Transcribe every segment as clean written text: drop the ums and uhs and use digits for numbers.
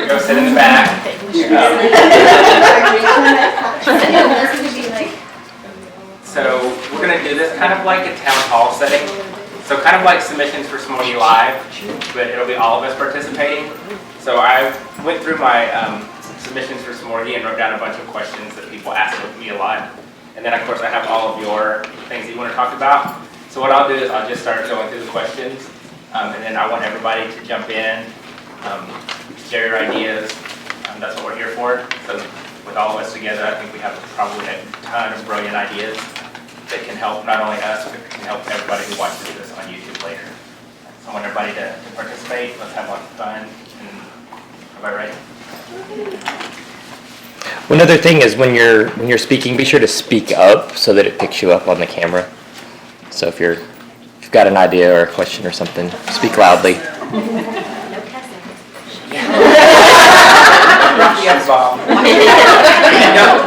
Go sit in the back. So we're going to do this kind of like a town hall setting. So kind of like submissions for Smorgy Live, but it'll be all of us participating. So I went through my submissions for Smorgy and wrote down a bunch of questions that people ask of me a lot. And then of course I have all of your things that you want to talk about. So what I'll do is I'll just start going through the questions, and then I want everybody to jump in, share your ideas. That's what we're here for. So with all of us together, I think we have probably a ton of brilliant ideas that can help not only us, but can help everybody who watches this on YouTube later. So I want everybody to participate. Let's have lots of fun. Everybody ready? One other thing is when you're speaking, be sure to speak up so that it picks you up on the camera. So if you've got an idea or a question or something, speak loudly.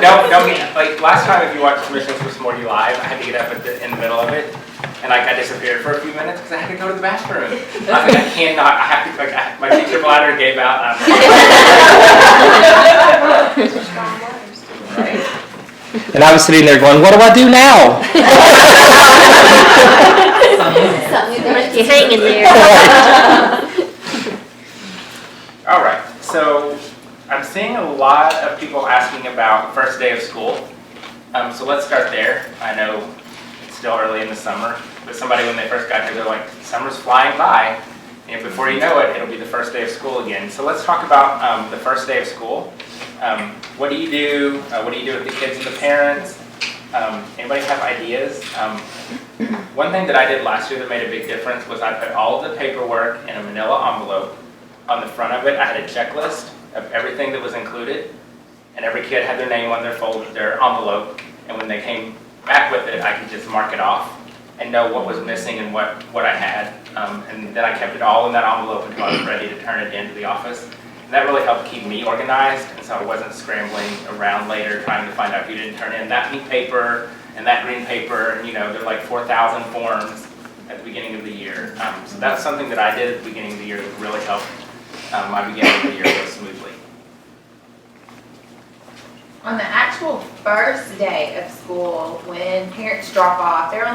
Don't get, like last time if you watched Submissions for Smorgy Live, I had to get up in the middle of it, and like I disappeared for a few minutes because I had to go to the bathroom. I was like, I cannot, I have to, like, my teacher bladder gave out. And I was sitting there going, what do I do now? You hanging there. All right, so I'm seeing a lot of people asking about first day of school. So let's start there. I know it's still early in the summer, but somebody when they first got here, they're like, summer's flying by. And before you know it, it'll be the first day of school again. So let's talk about the first day of school. What do you do? What do you do with the kids and the parents? Anybody have ideas? One thing that I did last year that made a big difference was I put all of the paperwork in a manila envelope. On the front of it, I had a checklist of everything that was included, and every kid had their name on their envelope, and when they came back with it, I could just mark it off and know what was missing and what I had. And then I kept it all in that envelope until I was ready to turn it into the office. And that really helped keep me organized, and so I wasn't scrambling around later trying to find out who didn't turn in that pink paper and that green paper, and there are like 4,000 forms at the beginning of the year. So that's something that I did at the beginning of the year that really helped my beginning of the year go smoothly. On the actual first day of school, when parents drop off, our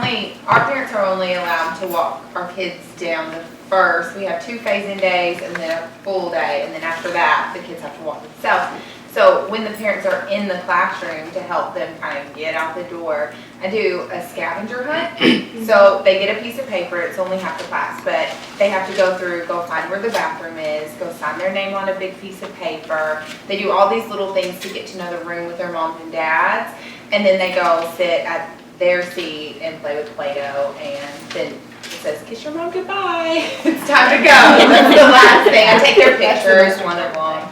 parents are only allowed to walk our kids down the first. We have 2 phase-in days and then a full day, and then after that, the kids have to walk themselves. So when the parents are in the classroom to help them kind of get out the door, I do a scavenger hunt. So they get a piece of paper, it's only half the class, but they have to go find where the bathroom is, go sign their name on a big piece of paper. They do all these little things to get to know the room with their moms and dads, and then they go sit at their seat and play with Play-Doh, and then it says, kiss your mom goodbye. It's time to go. That's the last thing. I take their pictures, one of them.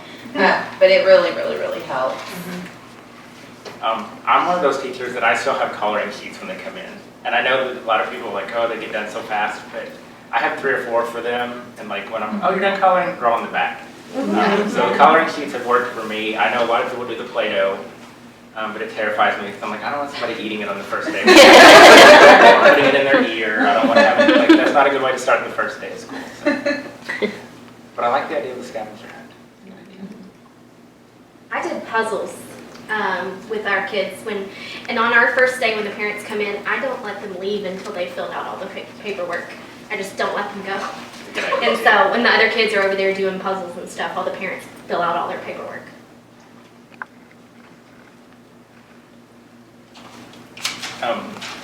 But it really, really, really helps. I'm one of those teachers that I still have coloring sheets when they come in. And I know that a lot of people are like, oh, they get done so fast, but I have 3 or 4 for them, and like when oh, you're done coloring, draw on the back. So coloring sheets have worked for me. I know a lot of people do the Play-Doh, but it terrifies me because I'm like, I don't want somebody eating it on the first day. Putting it in their ear. I don't want to have it, like, that's not a good way to start the first day of school. So. But I like the idea of the scavenger hunt. I did puzzles with our kids and on our first day when the parents come in, I don't let them leave until they filled out all the paperwork. I just don't let them go. And so when the other kids are over there doing puzzles and stuff, all the parents fill out all their paperwork.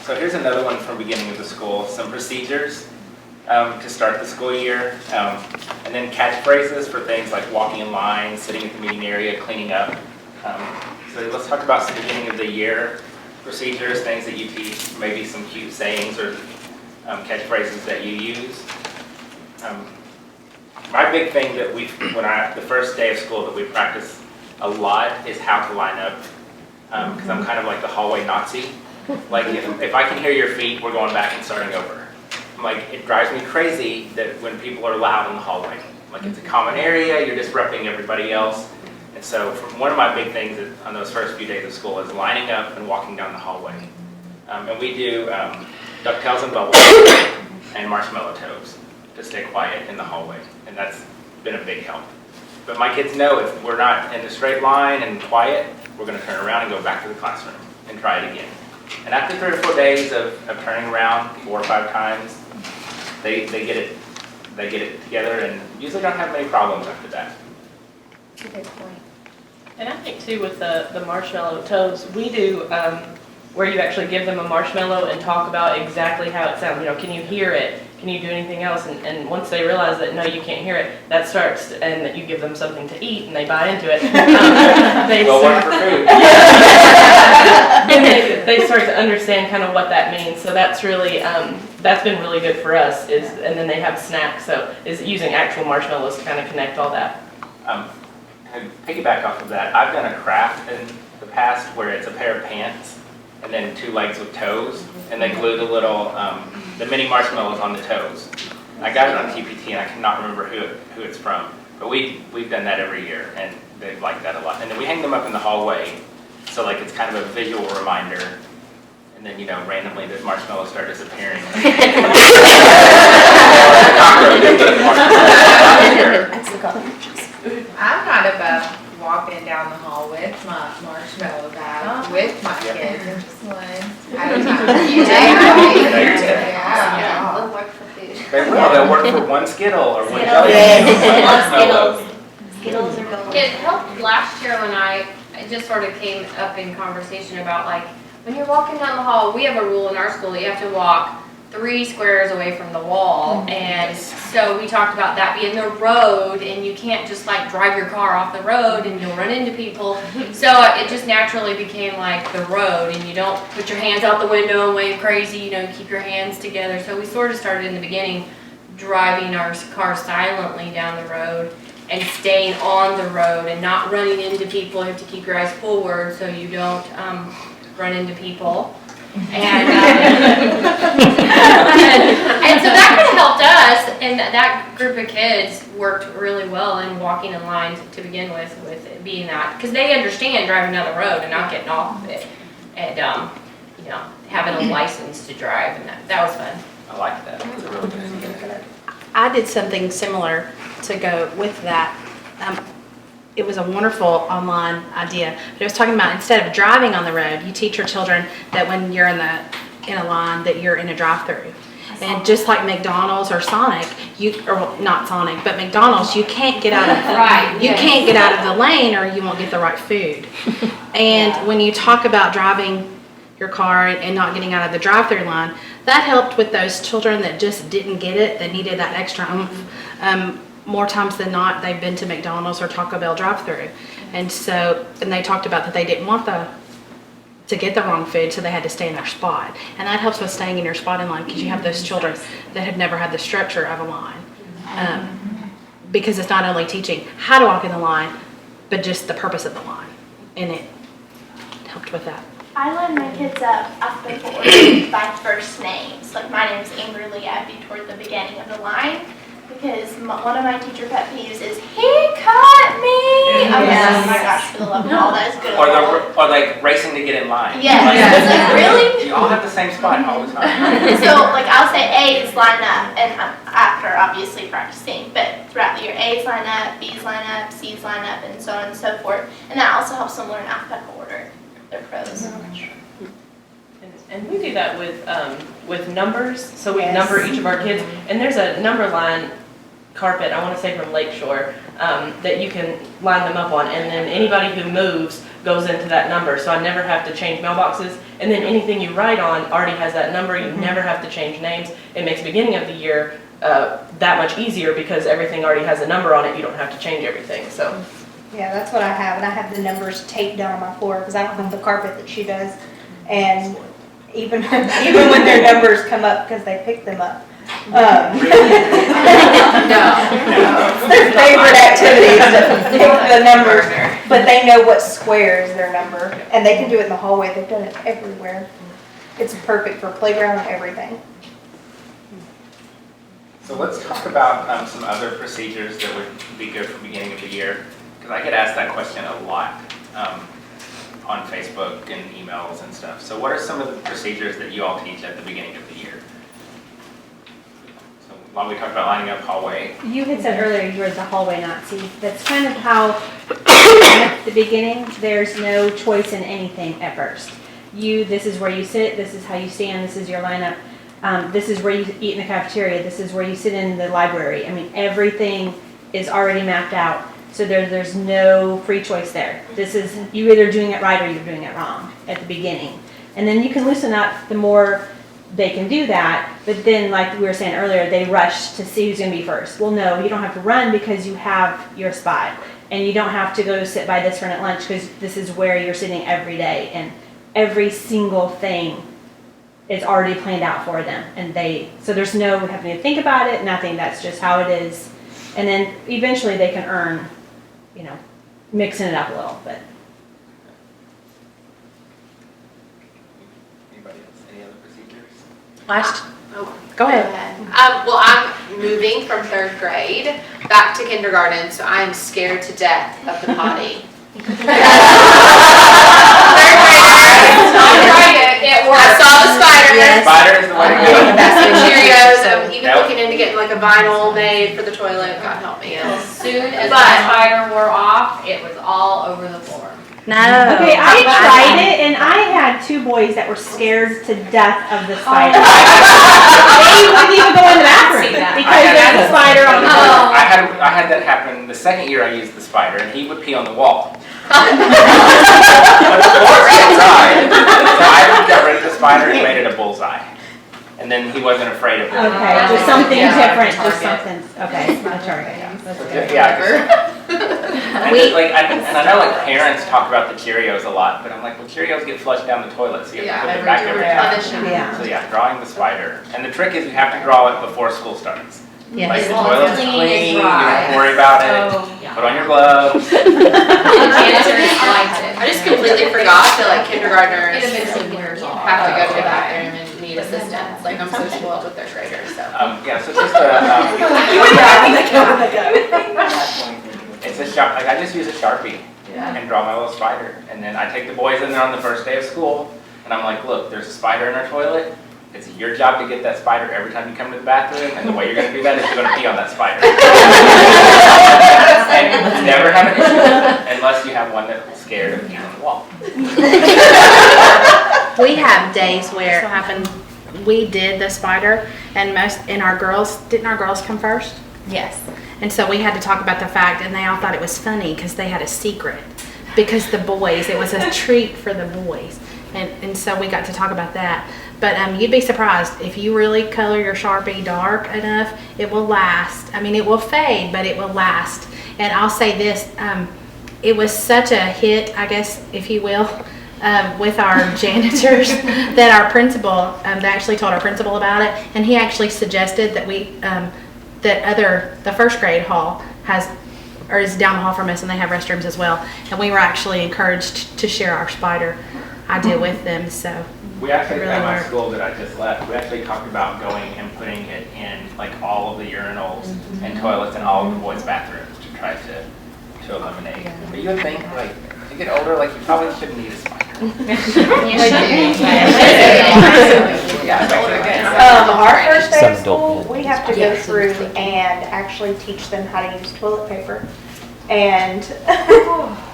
So here's another one from beginning of the school, some procedures to start the school year, and then catchphrases for things like walking in line, sitting at the meeting area, cleaning up. So let's talk about some beginning of the year procedures, things that you teach, maybe some cute sayings or catchphrases that you use. My big thing that the first day of school that we practice a lot is how to line up, because I'm kind of like the hallway Nazi. Like if I can hear your feet, we're going back and starting over. Like it drives me crazy that when people are loud in the hallway. Like it's a common area, you're disrupting everybody else. And so one of my big things on those first few days of school is lining up and walking down the hallway. And we do DuckTales and Bubbles and Marshmallow Toes to stay quiet in the hallway. And that's been a big help. But my kids know if we're not in a straight line and quiet, we're going to turn around and go back to the classroom and try it again. And after 3 or 4 days of turning around 4 or 5 times, they get it together and usually don't have many problems after that. That's a good point. And I think too with the marshmallow toes, we do where you actually give them a marshmallow and talk about exactly how it sounds. You know, can you hear it? Can you do anything else? And once they realize that no, you can't hear it, that starts, and that you give them something to eat and they buy into it. We'll work for food. They start to understand kind of what that means. So that's really, that's been really good for us. And then they have snacks. So is using actual marshmallows to kind of connect all that. And piggyback off of that, I've done a craft in the past where it's a pair of pants and then 2 legs with toes, and they glue the little, the mini marshmallows on the toes. I got it on TPT and I cannot remember who it's from, but we've done that every year and they've liked that a lot. And then we hang them up in the hallway, so like it's kind of a visual reminder. And then, you know, randomly the marshmallows start disappearing. I'm kind of walking down the hall with my marshmallow bag with my kids and just one at a time. You Yeah, they'll work for food. They will. They'll work for 1 Skittle or 1 Skittles. jelly or 1 marshmallow. Skittles are going. It helped last year when it just sort of came up in conversation about like, when you're walking down the hall, we have a rule in our school, you have to walk 3 squares away from the wall. And so we talked about that being the road, and you can't just like drive your car off the road and you'll run into people. So it just naturally became like the road, and you don't put your hands out the window and wave crazy, you know, keep your hands together. So we sort of started in the beginning driving our car silently down the road and staying on the road and not running into people. You have to keep your eyes forward so you don't run into people. And, and so that kind of helped us, and that group of kids worked really well in walking in line to begin with it being that, because they understand driving down the road and not getting off of it, and you know, having a license to drive, and that was fun. I like that. That's a really good idea. I did something similar to go with that. It was a wonderful online idea. But it was talking about, instead of driving on the road, you teach your children that when you're in a line, that you're in a drive-through. And just like McDonald's or Sonic, or not Sonic, but McDonald's, you can't get out of can't get out of the lane or you won't get the right food. And when you talk about driving your car and not getting out of the drive-through line, that helped with those children that just didn't get it, that needed that extra oomph. More times than not, they've been to McDonald's or Taco Bell drive-through. And they talked about that they didn't want to get the wrong food, so they had to stay in their spot. And that helps with staying in your spot in line, because you have those children that have never had the structure of a line. Because it's not only teaching how to walk in the line, but just the purpose of the line. And it helped with that. I line my kids up before by first names. Like, my name's Amber Lee. I'd be toward the beginning of the line, because one of my teacher pet peeves is, he caught me! Oh my gosh, for the love of all, that is good. Or like racing to get in line. Yes. It's like, really? You all have the same spot all the time. So, like, I'll say A's line up, and after obviously practicing, but throughout the year, A's line up, B's line up, C's line up, and so on and so forth. And that also helps them learn alphabetical order. They're pros. And we do that with numbers. So we number each of our kids, and there's a number line carpet, I want to say from Lakeshore, that you can line them up on, and then anybody who moves goes into that number. So I never have to change mailboxes, and then anything you write on already has that number. You never have to change names. It makes beginning of the year that much easier, because everything already has a number on it. You don't have to change everything. So yeah, that's what I have, and I have the numbers taped down on my floor because I don't have the carpet that she does, and even when their numbers come up because they pick them up. It's their favorite activity is to pick the numbers, but they know what square is their number, and they can do it in the hallway. They've done it everywhere. It's perfect for playground and everything. So let's talk about some other procedures that would be good for beginning of the year, because I get asked that question a lot on Facebook and emails and stuff. So what are some of the procedures that you all teach at the beginning of the year? So while we talked about lining up hallway. You had said earlier you were the hallway Nazi. That's kind of how, at the beginning, there's no choice in anything at first. This is where you sit, this is how you stand, this is your lineup. This is where you eat in the cafeteria, this is where you sit in the library. I mean, everything is already mapped out. So there's no free choice there. This is, you either doing it right or you're doing it wrong at the beginning. And then you can loosen up the more they can do that, but then like we were saying earlier, they rush to see who's gonna be first. Well, no, you don't have to run because you have your spot. And you don't have to go sit by this friend at lunch because this is where you're sitting every day. And every single thing is already planned out for them. And so there's no having to think about it, nothing, that's just how it is. And then eventually they can earn, mixing it up a little bit. Anybody else? Any other procedures? Go ahead. Well, I'm moving from 3rd grade back to kindergarten, so I'm scared to death of the potty. 3rd grade, it worked. I saw the spiders. Yes. Spider is the way to go. That's the Cheerios. I'm even looking into getting like a vinyl made for the toilet. God help me. As soon as the spider wore off, it was all over the floor. No. Okay, I tried it and I had 2 boys that were scared to death of the spider. They wouldn't even go in the bathroom because there's a spider on the floor. I had that happen the second year I used the spider, and he would pee on the wall. But the floor was outside, so I got rid of the spider and made it a bullseye. And then he wasn't afraid of it. Okay, just something different, just something, okay, a target, yeah. That's good. Yeah. And I know like parents talk about the Cheerios a lot, but I'm like, well, Cheerios get flushed down the toilet, so you have to put them back every time. Yeah. So yeah, drawing the spider. And the trick is you have to draw it before school starts. Yes. Like the Well, toilet's clean clean, and you dry. don't worry about it. Yeah. Put on your gloves. The janitors liked it. I just completely forgot that like kindergartners It eventually wears off. have to go to the bathroom and need assistance. Like I'm so spoiled with 3rd graders, so. Yeah, so it's just it's a sharp. Like I just use a Sharpie and draw my little spider, and then I take the boys in there on the first day of school, and I'm like, look, there's a spider in our toilet. It's your job to get that spider every time you come to the bathroom, and the way you're going to do that is you're going to pee on that spider. And never have an issue unless you have one that's scared of peeing on the wall. We have days where it happened, we did the spider and didn't our girls come first? Yes. And so we had to talk about the fact, and they all thought it was funny because they had a secret. Because the boys, it was a treat for the boys. And so we got to talk about that. But you'd be surprised, if you really color your Sharpie dark enough, it will last. I mean, it will fade, but it will last. And I'll say this, it was such a hit, I guess, if you will, with our janitors that our principal, they actually told our principal about it. And he actually suggested that the 1st grade hall is down the hall from us, and they have restrooms as well. And we were actually encouraged to share our spider idea with them, so. We actually, Really at my worked. school that I just left, we actually talked about going and putting it in like all of the urinals and toilets and all of the boys' bathrooms to try to eliminate. But you would think, like, as you get older, like, you probably shouldn't need a spider. Our first day Some of adult school, we have to go through and actually teach them how to use toilet paper. And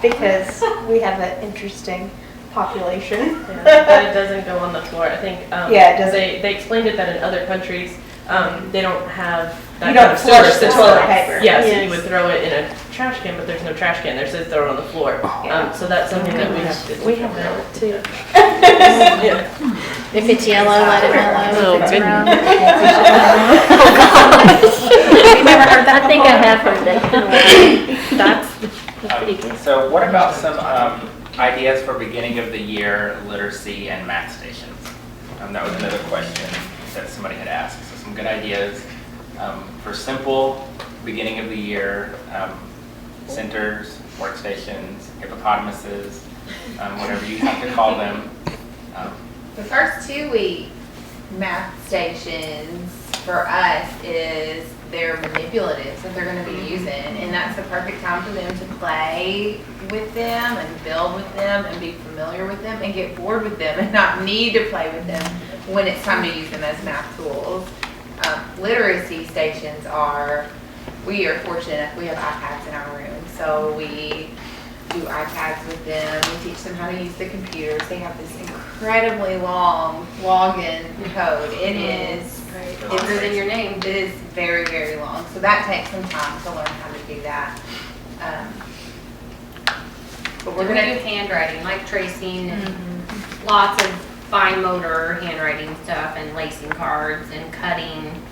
because we have an interesting population. But it doesn't go on the floor. I think Yeah, it doesn't. they explained it that in other countries they don't have that You kind don't of flush sewer the system. toilet paper. Yeah, so Yes. you would throw it in a trash can, but there's no trash can there, so throw it on the floor. So that's something that we have to. We have that too. Yeah. If it's yellow, let it mellow. If it's brown. You've never heard that? I think I have heard that. That's pretty good. So what about some ideas for beginning of the year literacy and math stations? That was another question that somebody had asked. So some good ideas for simple beginning of the year centers, workstations, hippopotamuses, whatever you have to call them. The first 2-week math stations for us is their manipulatives that they're going to be using, and that's the perfect time for them to play with them and build with them and be familiar with them and get bored with them and not need to play with them when it's time to use them as math tools. Literacy stations we are fortunate, we have iPads in our room, so we do iPads with them, we teach them how to use the computers. They have this incredibly long login code. It is Longer than your name. It is very, very long, so that takes some time to learn how to do that. But We're gonna do handwriting, like tracing, and lots of fine motor handwriting stuff, and lacing cards, and cutting,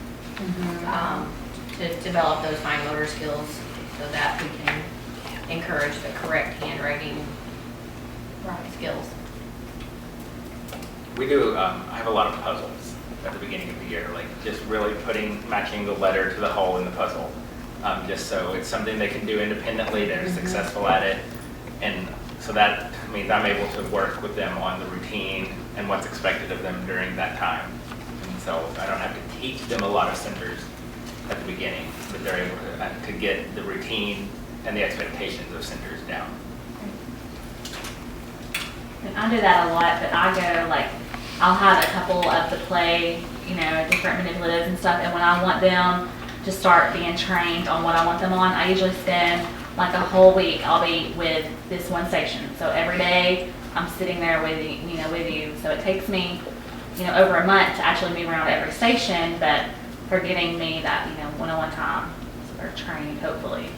to develop those fine motor skills, so that we can encourage the correct handwriting skills. We do, I have a lot of puzzles at the beginning of the year, like just really matching the letter to the hole in the puzzle. Just so it's something they can do independently, they're successful at it. And so that means I'm able to work with them on the routine and what's expected of them during that time. And so I don't have to teach them a lot of centers at the beginning, but they're able to get the routine and the expectations of centers down. And I do that a lot, but I go like, I'll have a couple of the play, different manipulatives and stuff, and when I want them to start being trained on what I want them on, I usually spend like a whole week, I'll be with this one station. So every day I'm sitting there with you, So it takes me, over a month to actually move around every station, but for giving me that, one-on-one time, so they're trained, hopefully.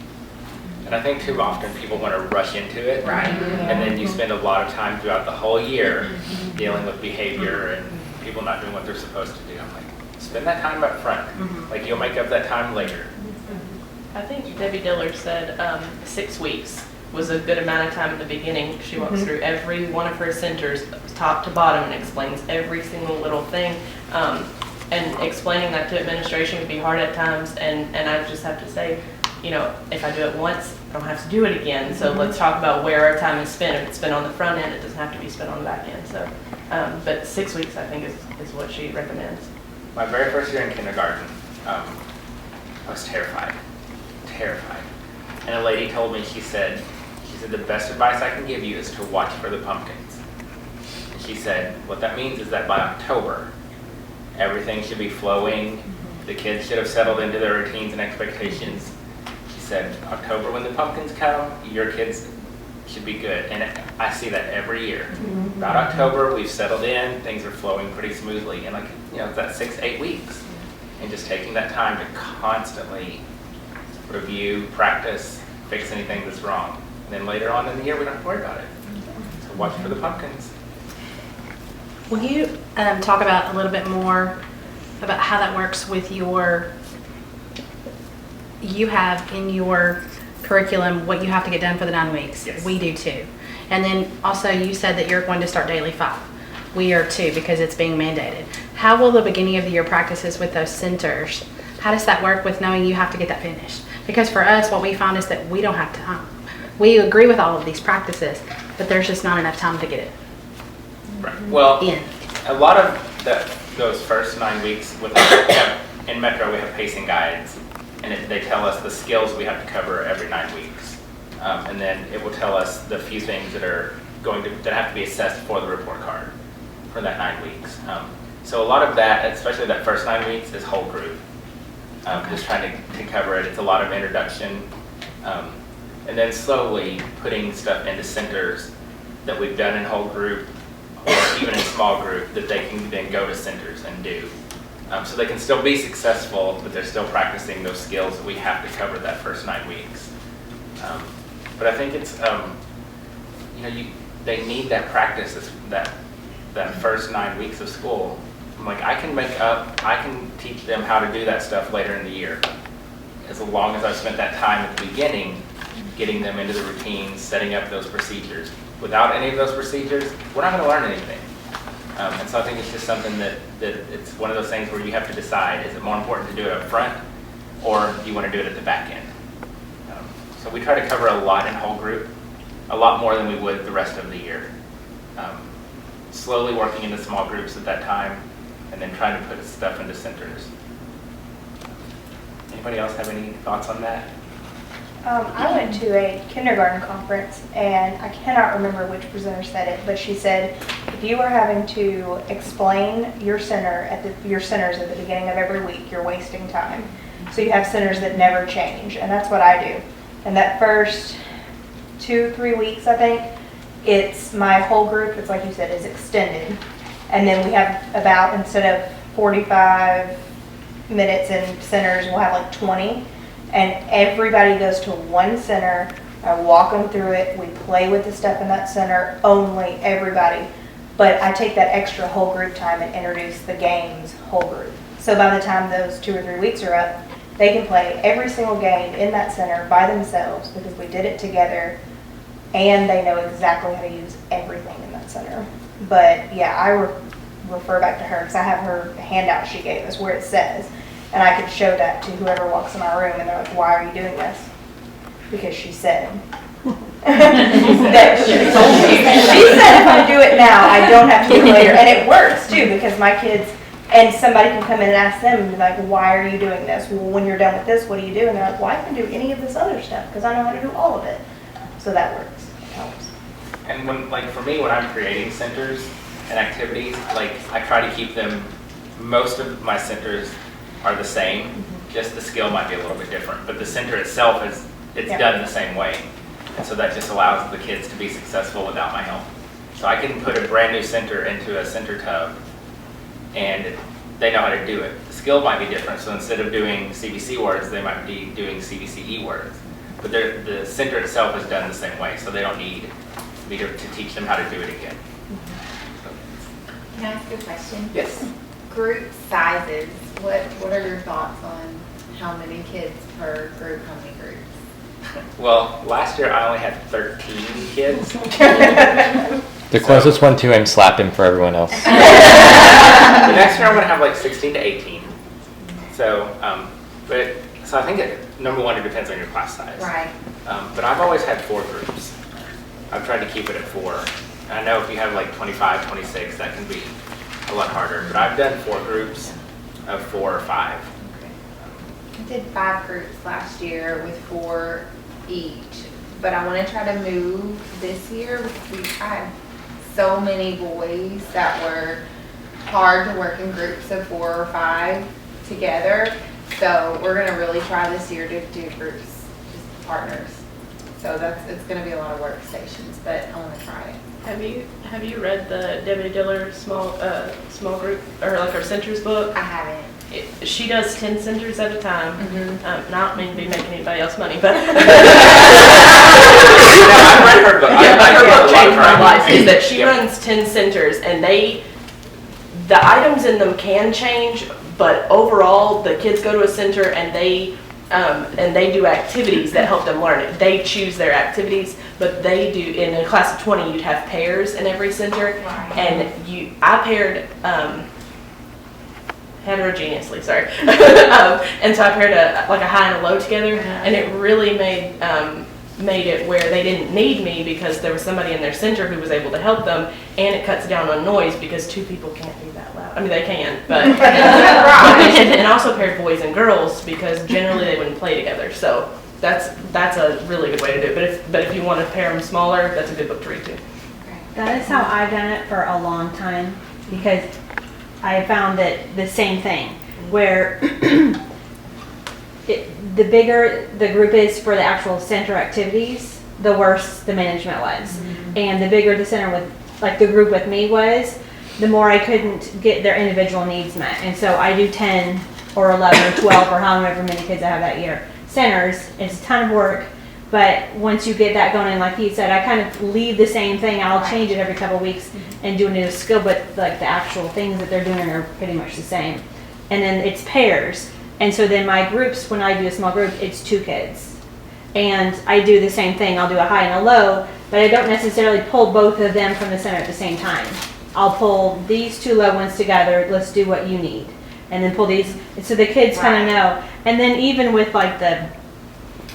And I think too often people want to rush into it. Right. And then you spend a lot of time throughout the whole year dealing with behavior and people not doing what they're supposed to do. I'm like, spend that time up front. Like you'll make up that time later. I think Debbie Dillard said 6 weeks was a good amount of time at the beginning. She walks through every one of her centers, top to bottom, and explains every single little thing. And explaining that to administration would be hard at times, and I just have to say, if I do it once, I don't have to do it again. So let's talk about where our time is spent. If it's spent on the front end, it doesn't have to be spent on the back end. So, but 6 weeks, I think, is what she recommends. My very first year in kindergarten, I was terrified. And a lady told me, she said, the best advice I can give you is to watch for the pumpkins. And she said, what that means is that by October, everything should be flowing. The kids should have settled into their routines and expectations. She said, October when the pumpkins come, your kids should be good. And I see that every year. About October, we've settled in, things are flowing pretty smoothly. And it's that 6-8 weeks. And just taking that time to constantly review, practice, fix anything that's wrong. And then later on in the year, we don't have to worry about it. So watch for the pumpkins. Will you talk about a little bit more about how that works with you have in your curriculum what you have to get done for the 9 weeks? Yes. We do too. And then also you said that you're going to start daily 5. We are too, because it's being mandated. How will the beginning of the year practices with those centers, how does that work with knowing you have to get that finished? Because for us, what we found is that we don't have time. We agree with all of these practices, but there's just not enough time to get it Right. Well, in. a lot of those first 9 weeks in Metro, we have pacing guides, and they tell us the skills we have to cover every 9 weeks. And then it will tell us the few things that have to be assessed for the report card for that 9 weeks. So a lot of that, especially that first 9 weeks, is whole group. Just trying to cover it. It's a lot of introduction. And then slowly putting stuff into centers that we've done in whole group or even in small group that they can then go to centers and do. So they can still be successful, but they're still practicing those skills that we have to cover that first 9 weeks. But I think it's, they need that practice, that first 9 weeks of school. I'm like, I can teach them how to do that stuff later in the year. As long as I've spent that time at the beginning getting them into the routines, setting up those procedures. Without any of those procedures, we're not going to learn anything. And so I think it's just something that it's one of those things where you have to decide, is it more important to do it up front or do you want to do it at the back end? So we try to cover a lot in whole group, a lot more than we would the rest of the year. Slowly working into small groups at that time and then trying to put stuff into centers. Anybody else have any thoughts on that? I went to a kindergarten conference, and I cannot remember which presenter said it, but she said, if you are having to explain your your centers at the beginning of every week, you're wasting time. So you have centers that never change, and that's what I do. And that first 2-3 weeks, I think, it's my whole group, it's like you said, is extended. And then we have about, instead of 45 minutes in centers, we'll have like 20. And everybody goes to one center. I walk them through it. We play with the stuff in that center, only everybody. But I take that extra whole group time and introduce the games whole group. So by the time those 2 or 3 weeks are up, they can play every single game in that center by themselves because we did it together, and they know exactly how to use everything in that center. But yeah, I refer back to her because I have her handout she gave us where it says, and I could show that to whoever walks in my room, and they're like, why are you doing this? Because she said. That she said if I do it now, I don't have to do it later. And it works too, because my kids, and somebody can come in and ask them, and be like, why are you doing this? Well, when you're done with this, what do you do? And they're like, well, I can do any of this other stuff because I know how to do all of it. So that works. It helps. And when, like for me, when I'm creating centers and activities, like I try to keep them, most of my centers are the same, just the skill might be a little bit different, but the center itself it's done the same way. And so that just allows the kids to be successful without my help. So I can put a brand new center into a center tub and they know how to do it. The skill might be different, so instead of doing CBC words, they might be doing CBCE words. But the center itself is done the same way, so they don't need me to teach them how to do it again. Can I ask you a question? Yes. Group sizes, what are your thoughts on how many kids per group, how many groups? Well, last year I only had 13 kids. The closest one to him, slap him for everyone else. The next year I'm going to have like 16 to 18. So, so I think number one, it depends on your class size. Right. But I've always had 4 groups. I've tried to keep it at 4. And I know if you have like 25, 26, that can be a lot harder. But I've done 4 groups of 4 or 5. I did 5 groups last year with 4 each, but I want to try to move this year because we had so many boys that were hard to work in groups of 4 or 5 together. So we're going to really try this year to do groups, just partners. So it's going to be a lot of workstations, but I want to try it. Have you read the Debbie Diller small group, or like her centers book? I haven't. She does 10 centers at a time. Not mean to be making anybody else money, but I've read her book. her book changed my life. Is that she runs 10 centers, and the items in them can change, but overall the kids go to a center and they do activities that help them learn it. They choose their activities, but they do, in a class of 20, you'd have pairs in every center. And I paired, heterogeneously, sorry. And so I paired a high and a low together, and it really made it where they didn't need me because there was somebody in their center who was able to help them, and it cuts down on noise because 2 people can't do that loud. I mean, they can, but and also paired boys and girls because generally they wouldn't play together. So that's a really good way to do it. But if you want to pair them smaller, that's a good book to read too. That is how I've done it for a long time because I found that the same thing where the bigger the group is for the actual center activities, the worse the management was. And the bigger the center with, like the group with me was, the more I couldn't get their individual needs met. And so I do 10 or 11 or 12 or however many kids I have that year. Centers, it's a ton of work, but once you get that going, and like he said, I kind of leave the same thing. I'll change it every couple of weeks and do a new skill, but like the actual things that they're doing are pretty much the same. And then it's pairs. And so then my groups, when I do a small group, it's 2 kids. And I do the same thing. I'll do a high and a low, but I don't necessarily pull both of them from the center at the same time. I'll pull these 2 low ones together. Let's do what you need. And then pull these. And so the kids kind of know. And then even with like the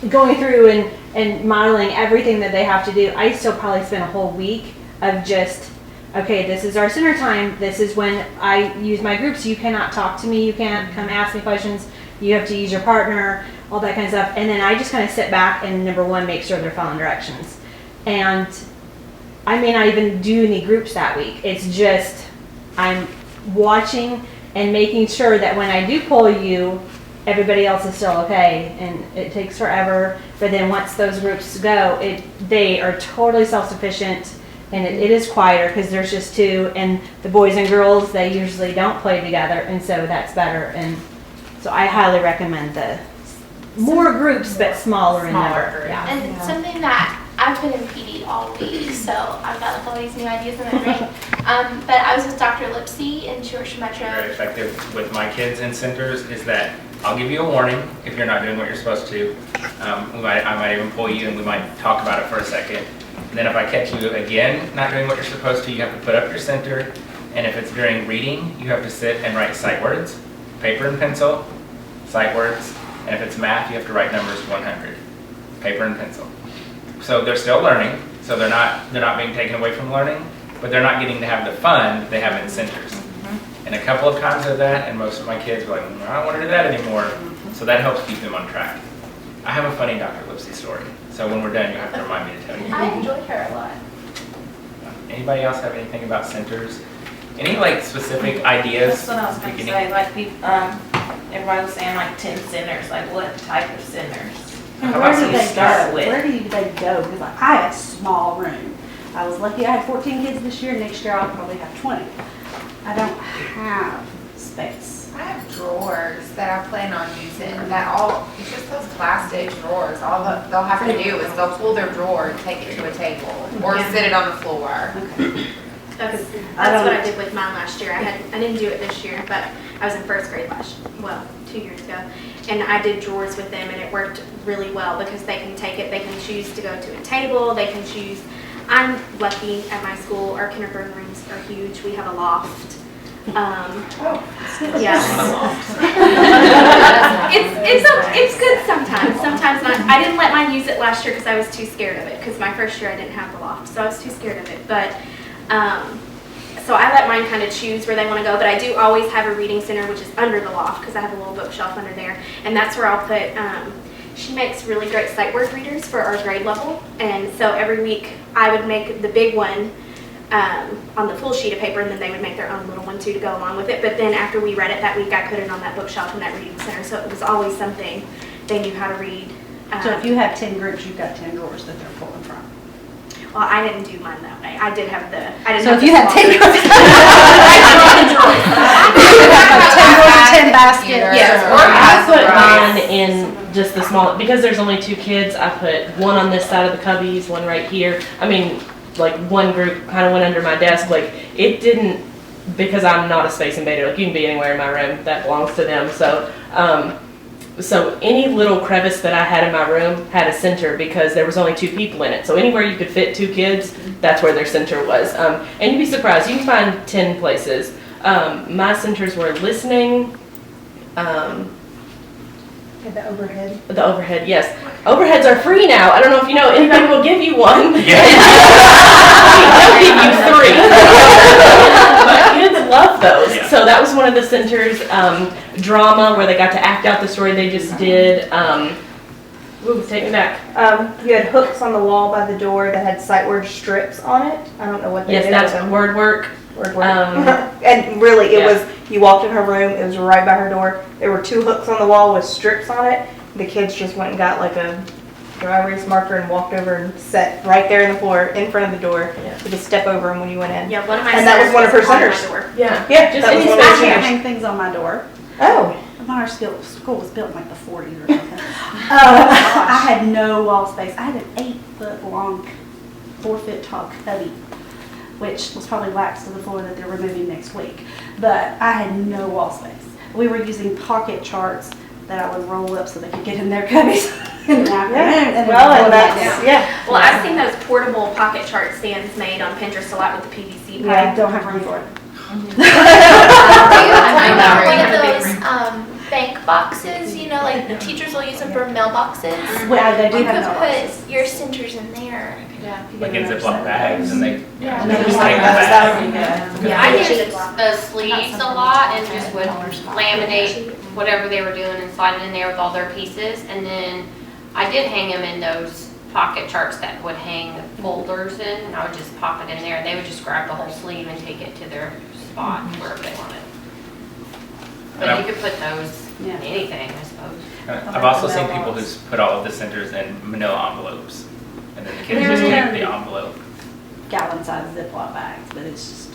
going through and modeling everything that they have to do, I still probably spend a whole week of just, okay, this is our center time. This is when I use my groups. You cannot talk to me. You can't come ask me questions. You have to use your partner. all that kind of stuff. And then I just kind of sit back and number one, make sure they're following directions. And I may not even do any groups that week. It's just I'm watching and making sure that when I do pull you, everybody else is still okay. And it takes forever, but then once those groups go, they are totally self-sufficient, and it is quieter because there's just two, and the boys and girls, they usually don't play together, and so that's better. And so I highly recommend the more groups but smaller in number. Yeah. And something that I've been in PD all week, so I've got like all these new ideas in my brain. But I was with Dr. Lipsy in Georgia Metro. Very effective with my kids in centers is that I'll give you a warning if you're not doing what you're supposed to. I might even pull you and we might talk about it for a second. And then if I catch you again not doing what you're supposed to, you have to put up your center. And if it's during reading, you have to sit and write sight words, paper and pencil, sight words. And if it's math, you have to write numbers 100, paper and pencil. So they're still learning, so they're not being taken away from learning, but they're not getting to have the fun that they have in centers. And a couple of times of that, and most of my kids were like, I don't want to do that anymore. So that helps keep them on track. I have a funny Dr. Lipsy story, so when we're done, you'll have to remind me to tell you. I enjoyed her a lot. Anybody else have anything about centers? Any like specific ideas? That's what I was going to say, like everybody was saying like 10 centers, like what type of centers? How Where about do some they start go? with? Where do they go? Because like, I have a small room. I was lucky I had 14 kids this year. Next year I'll probably have 20. I don't have space. I have drawers that I plan on using it's just those plastic drawers. All they'll have to do is they'll pull their drawer and take it to a table or sit it on the floor. Okay. That's what I did with mine last year. I didn't do it this year, but I was in first grade 2 years ago. And I did drawers with them, and it worked really well because they can take it, they can choose to go to a table, they can choose. I'm lucky at my school, our kindergarten rooms are huge. We have a loft. Yes. It's good sometimes. Sometimes not. I didn't let mine use it last year because I was too scared of it. Because my first year I didn't have the loft, so I was too scared of it. But so I let mine kind of choose where they want to go. But I do always have a reading center, which is under the loft because I have a little bookshelf under there, and that's where I'll put. She makes really great sight word readers for our grade level, and so every week I would make the big one on the full sheet of paper, and then they would make their own little one too to go along with it. But then after we read it that week, I put it on that bookshelf in that reading center, so it was always something they knew how to read. So if you have 10 groups, you've got 10 drawers that they're pulling from. Well, I didn't do mine that way. I did have the. So if you have 10 groups, 10 baskets. Yes, I put mine in just the small, because there's only 2 kids, I put one on this side of the cubbies, one right here. I mean, like one group kind of went under my desk, like it didn't, because I'm not a space invader, like you can be anywhere in my room, that belongs to them. So, so any little crevice that I had in my room had a center because there was only 2 people in it. So anywhere you could fit 2 kids, that's where their center was. And you'd be surprised, you can find 10 places. My centers were listening, The overhead. the overhead, yes. Overheads are free now. I don't know if you know, anybody will give you one. Yeah. They'll give you 3. But kids love those. Yeah. So that was one of the centers. Drama, where they got to act out the story they just did. Ooh, take me back. You had hooks on the wall by the door that had sight word strips on it. I don't know what they Yes, did that's with them. word work. Word work. Um, And really, it yeah. was, you walked in her room, it was right by her door. There were 2 hooks on the wall with strips on it. The kids just went and got like a dry erase marker and walked over and sat right there in the floor in front of the door. Yeah. You could step over them when you went in. Yeah, one of my. And that was one of her centers centers. on my door. Yeah. Yeah, Just that was any one of I her space. can't centers. hang things on my door. Oh. When our school was built in like the 40s or something. I had no wall space. I had an 8-foot long, 4-foot tall cubby, which was probably waxed to the floor that they're removing next week. But I had no wall space. We were using pocket charts that I would roll up so they could get in their cubbies in the afternoon. And Well, then and roll it that's, down. yeah. Well, I've seen those portable pocket chart stands made on Pinterest a lot with the PVC Yeah, I pipe. don't have room for it. I got one of those bank boxes, you know, like the teachers will use them for mailboxes. Well, they do You have could mailboxes. put your centers in there. Like in Ziploc bags and they Yeah. just Yeah. take them back. Yeah. I use the sleeves a lot and just would laminate whatever they were doing and slide it in there with all their pieces. And then I did hang them in those pocket charts that would hang folders in, and I would just pop it in there, and they would just grab the whole sleeve and take it to their spot wherever they wanted. But you could put those in anything, I suppose. I've also seen people who's put all of the centers in manila envelopes, and then the kids just take the envelope. Gallon-sized Ziploc bags, but it's just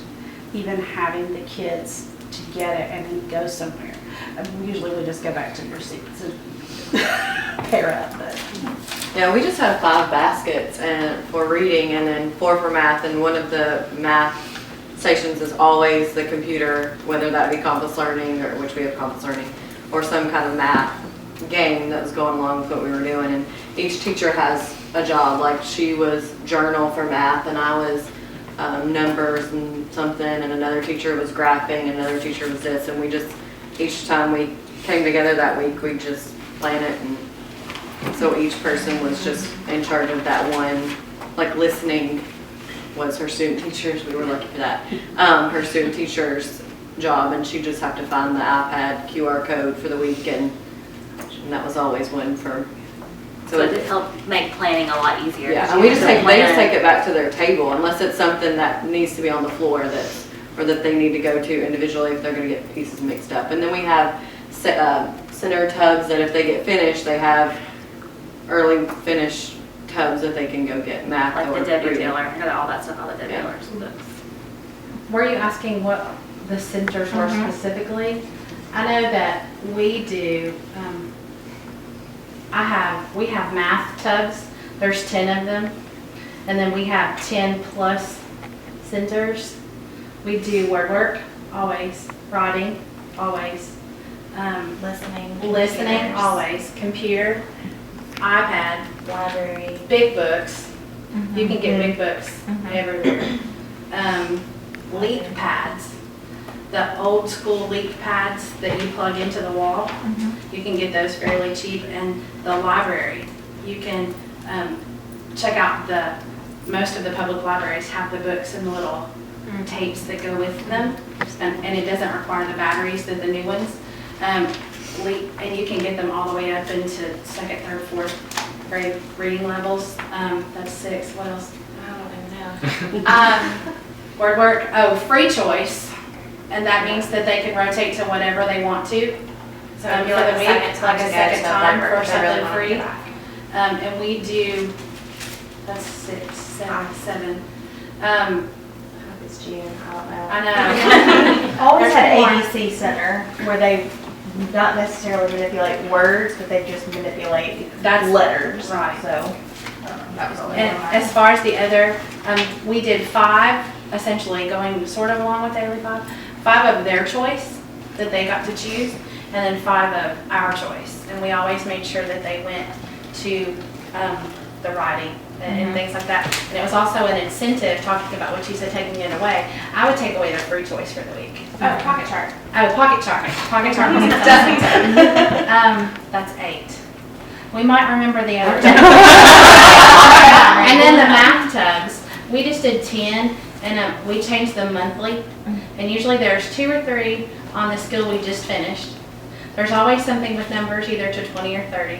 even having the kids to get it and then go somewhere. Usually we just go back to your seats and pair up, but. Yeah, we just have 5 baskets and for reading and then 4 for math, and one of the math stations is always the computer, whether that be Compass Learning, or which we have Compass Learning, or some kind of math game that was going along with what we were doing. And each teacher has a job. Like she was journal for math, and I was numbers and something, and another teacher was graphing, and another teacher was this, and we just, each time we came together that week, we just plan it, and so each person was just in charge of that one, like listening was her student teacher's, we were lucky for that, her student teacher's job, and she'd just have to find the iPad QR code for the week, and that was always one for. So it did help make planning a lot easier. Yeah, and we just take, they just take it back to their table unless it's something that needs to be on the floor or that they need to go to individually if they're going to get pieces mixed up. And then we have center tubs that if they get finished, they have early finish tubs that they can go get math Like or the Debbie reading. Taylor, all that stuff, all the Debbie Taylor's books. Were you asking what the centers were specifically? I know that we do, we have math tubs, there's 10 of them, and then we have 10 plus centers. We do word work, always, writing, always, listening, Computers. always, computer, iPad, Library. big books. You can get big books everywhere. Leap pads, the old school leap pads that you plug into the wall. You can get those fairly cheap. And the library, you can check out most of the public libraries have the books and the little tapes that go with them. And it doesn't require the batteries that the new ones. And you can get them all the way up into 2nd, 3rd, 4th grade reading levels. That's 6. What else? I don't even know. Word work. Free choice. And that means that they can rotate to whatever they want to. So For it'd be the like a week, second time like a to go second to the time library for if they really something wanna free. go back. And we do, that's 6, 7. It's June, I don't know. I know. Always There's had more. ABC Center where they not necessarily manipulate words, but they just manipulate letters. Right. So that was always And as far as the other, we did 5, essentially going sort of along with Daily 5 of their choice that they got to choose, and then 5 of our choice. And we always made sure that they went to the writing and things like that. And it was also an incentive, talking about what you said, taking it away. I would take away their free choice for the week. Pocket chart. Pocket chart. Pocket chart was that's 8. We might remember the other. And then the math tubs, we just did 10, and we changed them monthly. And usually there's 2 or 3 on the skill we just finished. There's always something with numbers, either to 20 or 30.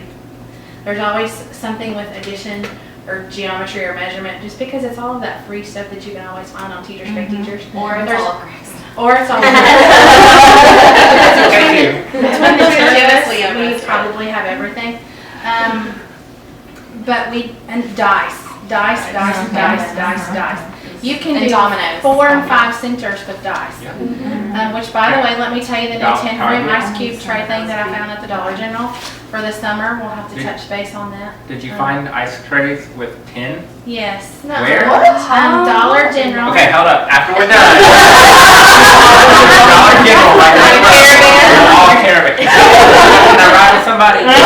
There's always something with addition or geometry or measurement, just because it's all of that free stuff that you can always find on Teachers Pay Teachers. Or it's There's- all correct. Or it's all. That's okay too. Between the 2 of us, we probably have everything. But and dice. You can And do dominoes. 4 and 5 centers with dice. Which, by the way, let me tell you, the new 10-room ice cube tray thing that I found at the Dollar General for the summer, we'll have to touch base on that. Did you find ice trays with 10? Yes. Where? Dollar General. Okay, hold up. After we're done. Dollar General, like all caravan. Can I ride with somebody? It's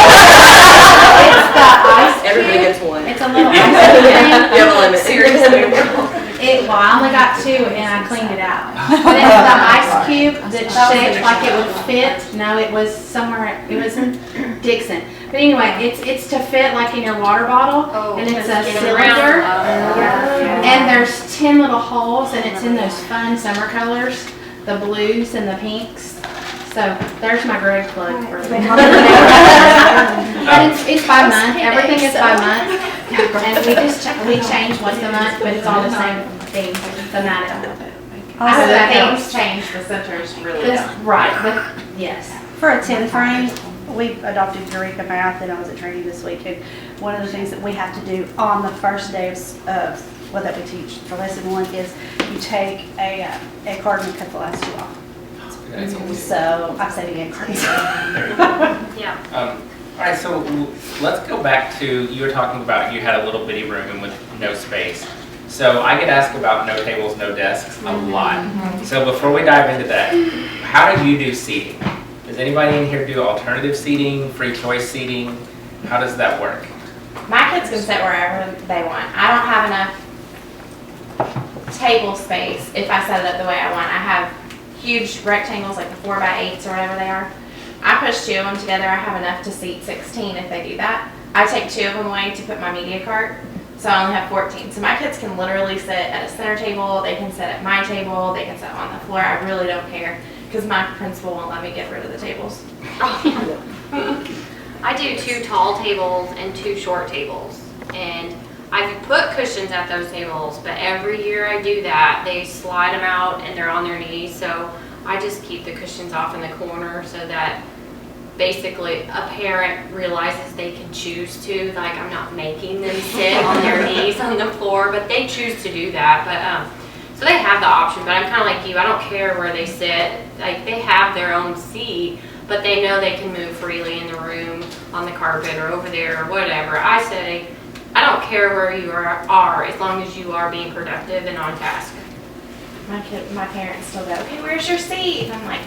the ice cube. Everybody gets one. It's a little ice cube thing. You have a limit. Seriously. I only got 2 and I cleaned it out. But it's the ice cube that's shaped like it would fit. No, it was somewhere, it was in Dixon. But anyway, it's to fit like in your water bottle, and it's a cylinder. And there's 10 little holes, and it's in those fun summer colors, the blues and the pinks. So there's my grade plug for the But it's by month, everything is by month. And we change once a month, but it's all the same thing thematically. Also, The themes change, the centers really don't. Right, but yes. For a 10 frame, we adopted Eureka Math, and I was at training this week, and one of the things that we have to do on the first day of what that we teach for lesson 1 is you take a card and cut the last 2 off. So I'm saving ink cards. Yeah. All right, so let's go back to, you were talking about you had a little bitty room with no space. So I get asked about no tables, no desks a lot. So before we dive into that, how do you do seating? Does anybody in here do alternative seating, free choice seating? How does that work? My kids can sit wherever they want. I don't have enough table space if I set it up the way I want. I have huge rectangles like the 4x8s or whatever they are. I push 2 of them together. I have enough to seat 16 if they do that. I take 2 of them away to put my media cart, so I only have 14. So my kids can literally sit at a center table. They can sit at my table. They can sit on the floor. I really don't care because my principal won't let me get rid of the tables. I do 2 tall tables and 2 short tables, and I've put cushions at those tables, but every year I do that, they slide them out and they're on their knees, so I just keep the cushions off in the corner so that basically a parent realizes they can choose to, like I'm not making them sit on their knees on the floor, but they choose to do that. But so they have the option, but I'm kind of like you, I don't care where they sit, like they have their own seat, but they know they can move freely in the room, on the carpet or over there or whatever. I say, I don't care where you are as long as you are being productive and on task. My parents still go, okay, where's your seat? And I'm like,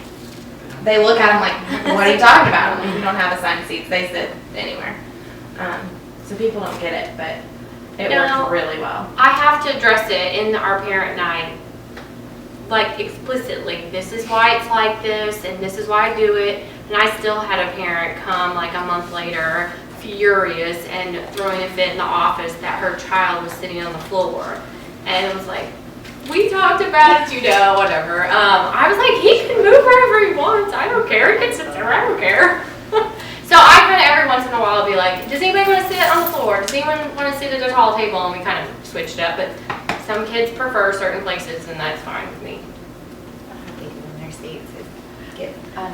they look at them like, what are you talking about? I'm like, we don't have assigned seats. They sit anywhere. So people don't get it, but it works really well. I have to address it in our parent night, like explicitly. This is why it's like this, and this is why I do it. And I still had a parent come like a month later, furious and throwing a fit in the office that her child was sitting on the floor. And it was like, we talked about it, whatever. I was like, he can move wherever he wants. I don't care. He can sit there. I don't care. So I kind of every once in a while be like, does anybody want to sit on the floor? Does anyone want to sit at a tall table? And we kind of switched up. But some kids prefer certain places, and that's fine with me. In their seats. But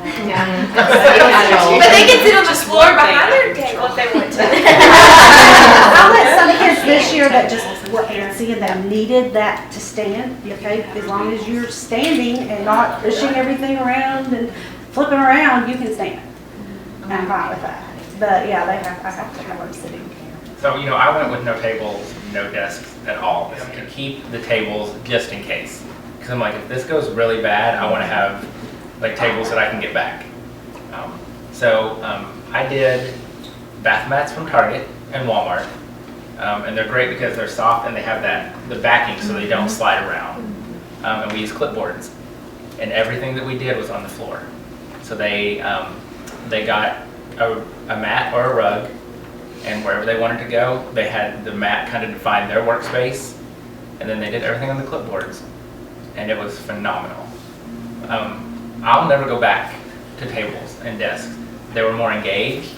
But they can sit on the floor behind their table if they want to. I'll let some kids this year that just were antsy and that needed that to stand, okay? As long as you're standing and not pushing everything around and flipping around, you can stand. I'm fine with that. But yeah, I have to have them sitting. So, I went with no tables, no desks at all, to keep the tables just in case. Because I'm like, if this goes really bad, I want to have like tables that I can get back. I did bath mats from Target and Walmart. And they're great because they're soft and they have the backing so they don't slide around. And we use clipboards. And everything that we did was on the floor. So they got a mat or a rug, and wherever they wanted to go, they had the mat kind of define their workspace, and then they did everything on the clipboards. And it was phenomenal. I'll never go back to tables and desks. They were more engaged,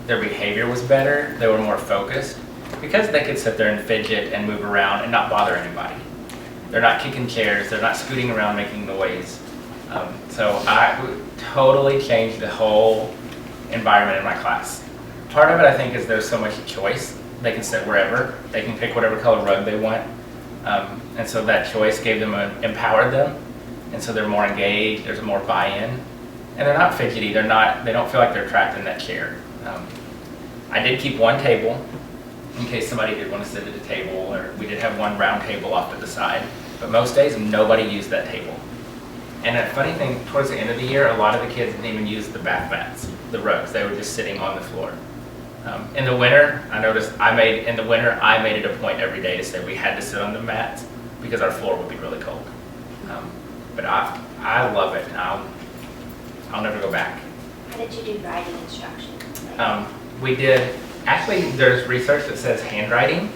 their behavior was better, they were more focused, because they could sit there and fidget and move around and not bother anybody. They're not kicking chairs, they're not scooting around making noise. So I totally changed the whole environment in my class. Part of it, I think, is there's so much choice. They can sit wherever, they can pick whatever color rug they want. And so that choice gave them, empowered them. And so they're more engaged, there's more buy-in. And they're not fidgety, they don't feel like they're trapped in that chair. I did keep one table in case somebody did want to sit at a table, or we did have one round table off to the side. But most days, nobody used that table. And a funny thing, towards the end of the year, a lot of the kids didn't even use the bath mats, the rugs. They were just sitting on the floor. In the winter, I noticed I made it a point every day to say we had to sit on the mats because our floor would be really cold. But I love it, and I'll never go back. How did you do writing instruction? We did, actually there's research that says handwriting,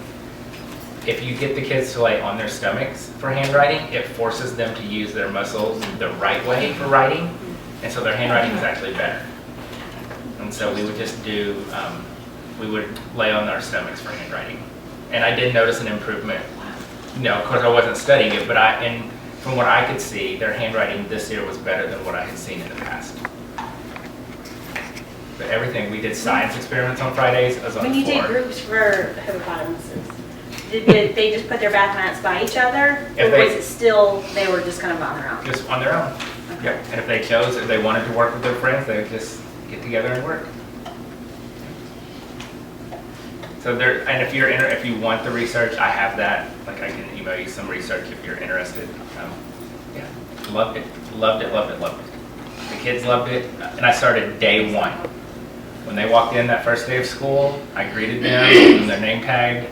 if you get the kids to lay on their stomachs for handwriting, it forces them to use their muscles the right way for writing. And so their handwriting was actually better. And so we would just do, we would lay on our stomachs for handwriting. And I did notice an improvement. Of course I wasn't studying it, but from what I could see, their handwriting this year was better than what I had seen in the past. But everything, we did science experiments on Fridays, I was on When the you did floor. groups for hippopotamuses, did they just put their bath mats by each other? Or was it still, they were just kind of on their own? Just on their own. Yep. And if they chose, if they wanted to work with their friends, they would just get together and work. So and if you want the research, I have that. Like I can email you some research if you're interested. Yeah, loved it. The kids loved it, and I started day one. When they walked in that first day of school, I greeted them, gave them their name tag,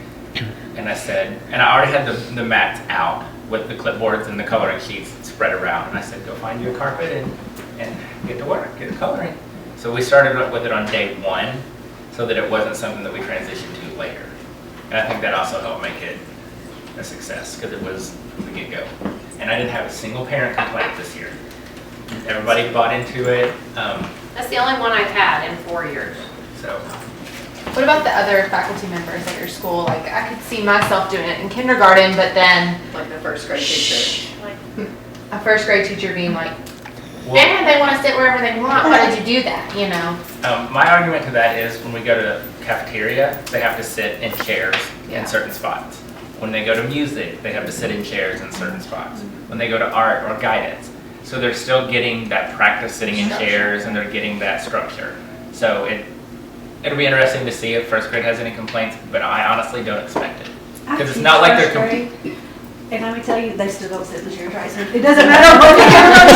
and I said, and I already had the mats out with the clipboards and the coloring sheets spread around, and I said, go find you a carpet and get to work, get to coloring. So we started with it on day one, so that it wasn't something that we transitioned to later. And I think that also helped make it a success, because it was from the get-go. And I didn't have a single parent complaint this year. Everybody bought into it. That's the only one I've had in 4 years. So. What about the other faculty members at your school? Like, I could see myself doing it in kindergarten, but then Like the first grade teacher. a first grade teacher being like, Well, and they want to sit wherever they want. Why did you do that? You know? my argument to that is when we go to the cafeteria, they have to sit in chairs Yeah. in certain spots. When they go to music, they have to sit in chairs in certain spots. When they go to art or guidance. So they're still getting that practice sitting in chairs, and they're getting that structure. So it'll be interesting to see if first grade has any complaints, but I honestly don't expect it. Because it's not like they're And let me tell you, they still don't sit in the chairs, right? So it doesn't matter what the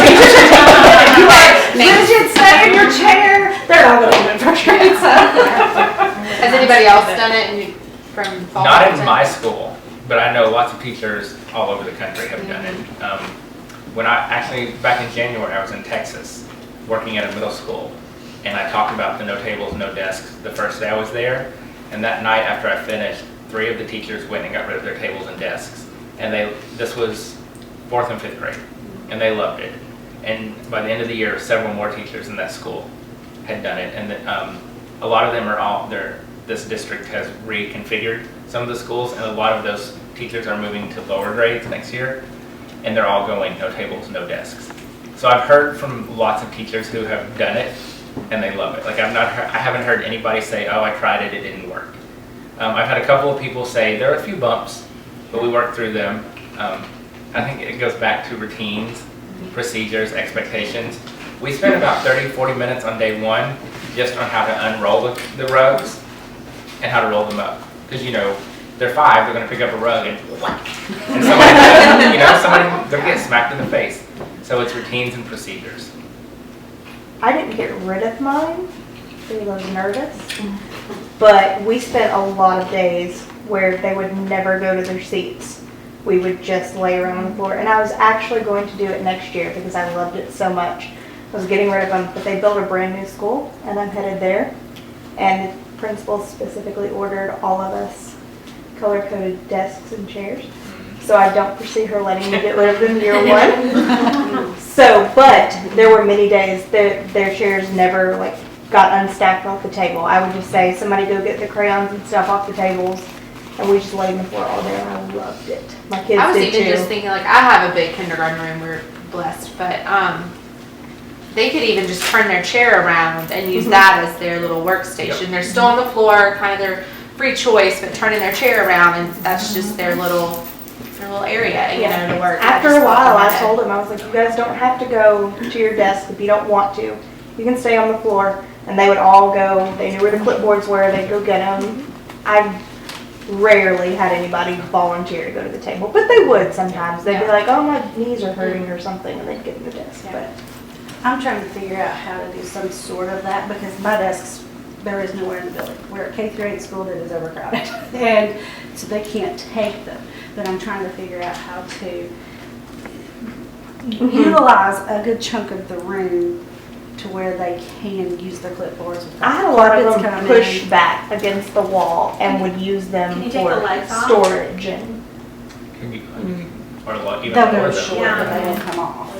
teachers are taking it. If you are rigid, stay in your chair, they're not going to do it first grade, so. Has anybody else done it from fall? Not in my school, but I know lots of teachers all over the country have done it. When back in January, I was in Texas working at a middle school, and I talked about the no tables, no desks the first day I was there. And that night after I finished, 3 of the teachers went and got rid of their tables and desks. And this was 4th and 5th grade, and they loved it. And by the end of the year, several more teachers in that school had done it. And a lot of them this district has reconfigured some of the schools, and a lot of those teachers are moving to lower grades next year, and they're all going no tables, no desks. So I've heard from lots of teachers who have done it, and they love it. Like I haven't heard anybody say, oh, I tried it, it didn't work. I've had a couple of people say there are a few bumps, but we worked through them. I think it goes back to routines, procedures, expectations. We spent about 30-40 minutes on day one just on how to unroll the rugs and how to roll them up. Because they're 5, they're going to pick up a rug and whack. And they'll get smacked in the face. So it's routines and procedures. I didn't get rid of mine because I was nervous, but we spent a lot of days where they would never go to their seats. We would just lay around on the floor, and I was actually going to do it next year because I loved it so much. I was getting rid of them, but they built a brand new school, and I'm headed there, and the principal specifically ordered all of us color-coded desks and chairs, so I don't foresee her letting me get rid of them year one. But there were many days that their chairs never got unstacked off the table. I would just say, somebody go get the crayons and stuff off the tables, and we just laid on the floor all day, and I loved it. My kids did too. I was even just thinking, I have a big kindergarten room, we're blessed, but they could even just turn their chair around and use that as their little workstation. Yep. They're still on the floor, kind of their free choice, but turning their chair around, and that's just their little area, to work. After a while, I told them, I was like, you guys don't have to go to your desk if you don't want to. You can stay on the floor. And they would all go, they knew where the clipboards were, they'd go get them. I rarely had anybody volunteer to go to the table, but they would sometimes. They'd be like, oh, my knees are hurting or something, and they'd get in the desk. But I'm trying to figure out how to do some sort of that because my desks, there is nowhere in the building. We're at K-8 school that is overcrowded, and so they can't take them. But I'm trying to figure out how to utilize a good chunk of the room to where they can use their clipboards. I had a lot of them push back against the wall and would use them for storage. And Can you, or even they'll more go short, but they won't come off.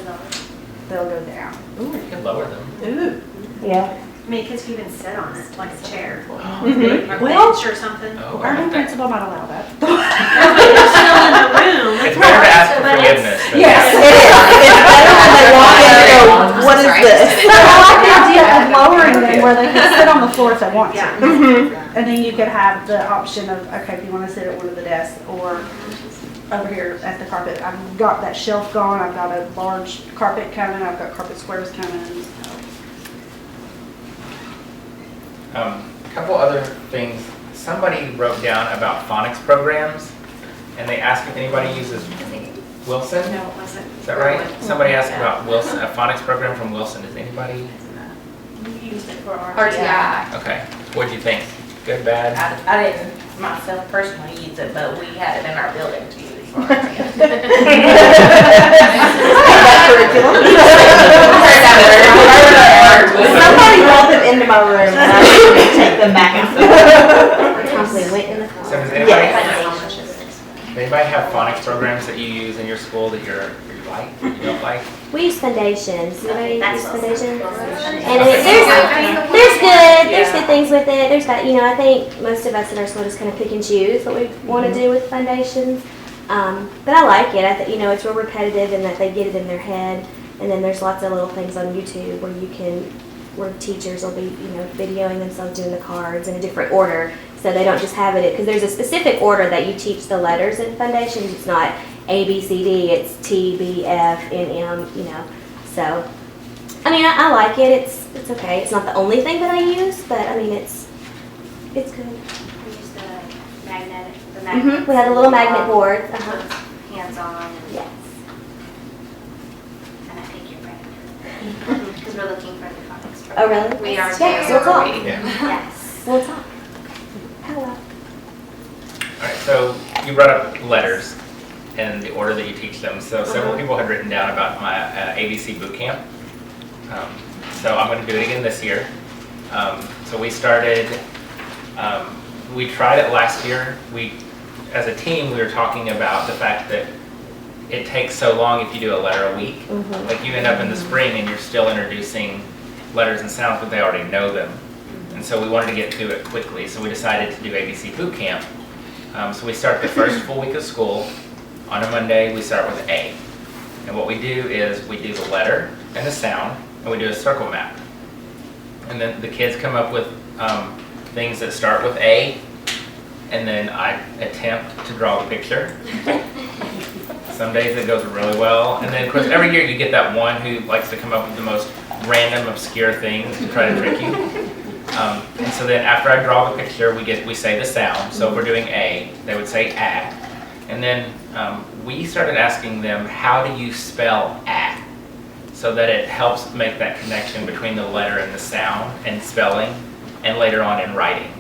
they'll go down. You can lower them. Ooh. Yeah. I mean, kids can even sit on it, like a chair. Or Mhm. a Well, bench or something. Oh, Our I new like that. principal might allow that. But they're still in the room. It's better to ask for But it's- forgiveness. than- Yes, it is. It's better when they walk in and go, what is Sorry, this? just But I like the idea of lowering them where they can sit on the floor if they want to. Yeah. And then you could have the option of, okay, if you want to sit at one of the desks or over here at the carpet. I've got that shelf gone, I've got a large carpet coming, I've got carpet squares coming. A couple other things. Somebody wrote down about phonics programs, and they asked if anybody uses Wilson. No, it wasn't. Is that right? Somebody asked about Wilson, a phonics program from Wilson. Is anybody? We used it for our. RTI. Okay. What'd you think? Good, bad? I didn't myself personally use it, but we had it in our building to use. Somebody brought them into my room and I was going to take them back and Probably went in the car. So does anybody have phonics programs that you use in your school that you like, you don't like? We use foundations. Anybody That's use awesome. foundations? Okay. And there's good things with it. There's got, I think most of us in our school just kind of pick and choose what we want to do with foundations. But I like it. I think, it's real repetitive and that they get it in their head. And then there's lots of little things on YouTube where teachers will be, videoing themselves doing the cards in a different order. So they don't just have it, because there's a specific order that you teach the letters in foundations. It's not A, B, C, D, it's T, B, F, N, M, So, I like it. It's okay. It's not the only thing that I use, but it's good. We used the magnet. We had a little magnet board. Hands-on. And, Yes. and I think you're ready. Because we're looking for the phonics program. Oh, really? We are Yes, too. we'll talk. Yeah. Yes. We'll talk. Hello. All right, so you brought up letters and the order that you teach them. So several people had written down about my ABC boot camp. So I'm going to do it again this year. So we started, we tried it last year. As a team, we were talking about the fact that it takes so long if you do a letter a week. Like you end up in the spring and you're still introducing letters and sounds, but they already know them. And so we wanted to get through it quickly, so we decided to do ABC Boot Camp. So we start the first full week of school. On a Monday, we start with A. And what we do is we do the letter and the sound, and we do a circle map. And then the kids come up with things that start with A, and then I attempt to draw the picture. Some days it goes really well, and then of course every year you get that one who likes to come up with the most random, obscure things to try to trick you. And so then after I draw the picture, we say the sound. So if we're doing A, they would say A. And then we started asking them, how do you spell A? So that it helps make that connection between the letter and the sound and spelling, and later on in writing.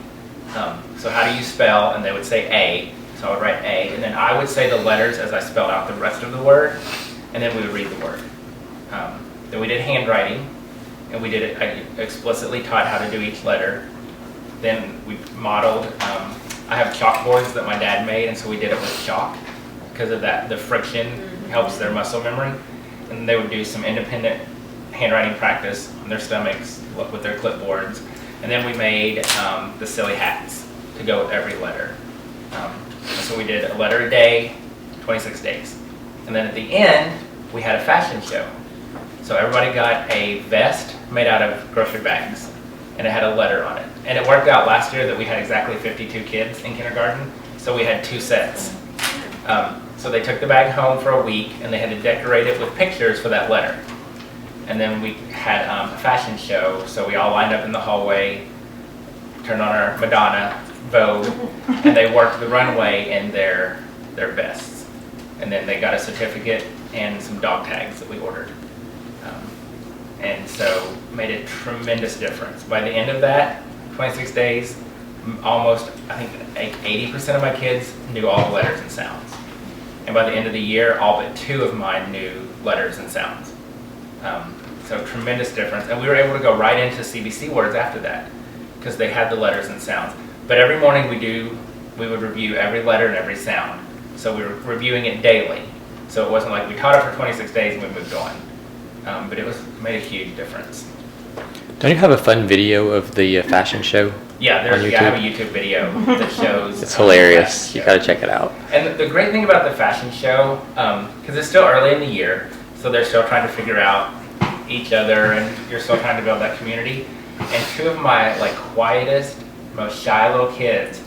So how do you spell? And they would say A. So I would write A, and then I would say the letters as I spelled out the rest of the word, and then we would read the word. Then we did handwriting, and we did it. I explicitly taught how to do each letter. Then we modeled. I have chalkboards that my dad made, and so we did it with chalk because of that. The friction helps their muscle memory, and they would do some independent handwriting practice on their stomachs with their clipboards, and then we made the silly hats to go with every letter. So we did a letter a day, 26 days. And then at the end, we had a fashion show. So everybody got a vest made out of grocery bags, and it had a letter on it. And it worked out last year that we had exactly 52 kids in kindergarten, so we had 2 sets. So they took the bag home for a week, and they had to decorate it with pictures for that letter. And then we had a fashion show, so we all lined up in the hallway, turned on our Madonna, Vogue, and they worked the runway in their vests. And then they got a certificate and some dog tags that we ordered. And so made a tremendous difference. By the end of that, 26 days, almost, I think 80% of my kids knew all the letters and sounds. And by the end of the year, all but 2 of mine knew letters and sounds. So tremendous difference. And we were able to go right into CBC words after that because they had the letters and sounds. But every morning we would review every letter and every sound. So we were reviewing it daily. So it wasn't like we taught it for 26 days and we moved on. but it made a huge difference. Don't you have a fun video of the fashion show? Yeah, on I have a YouTube video that shows. It's hilarious. You gotta check it out. And the great thing about the fashion show, because it's still early in the year, so they're still trying to figure out each other, and you're still trying to build that community. And two of my quietest, most shy little kids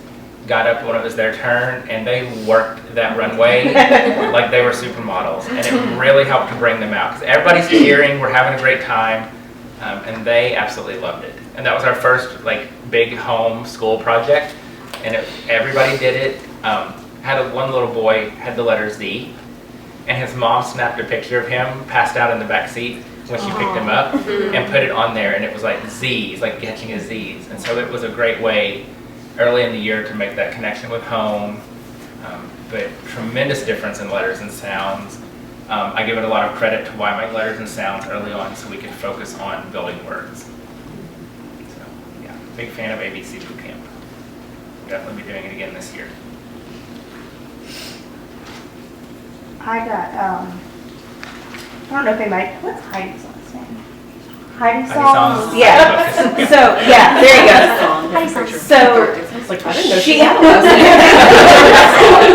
got up when it was their turn, and they worked that runway like they were supermodels, and it really helped to bring them out because everybody's cheering, we're having a great time, and they absolutely loved it. And that was our first big home school project, and everybody did it. One little boy had the letter Z, and his mom snapped a picture of him passed out in the back seat when she picked him up and put it on there, and it was Z's, catching his Z's. And so it was a great way early in the year to make that connection with home, but tremendous difference in letters and sounds. I give it a lot of credit to why I make letters and sounds early on so we could focus on building words. So yeah, big fan of ABC Boot Camp. Definitely be doing it again this year. I got, I don't know if anybody, what's Heidi's last name? Heidi Songs? Yeah. So, yeah, there you go. Heidi Songs. So, I didn't know she, she had a last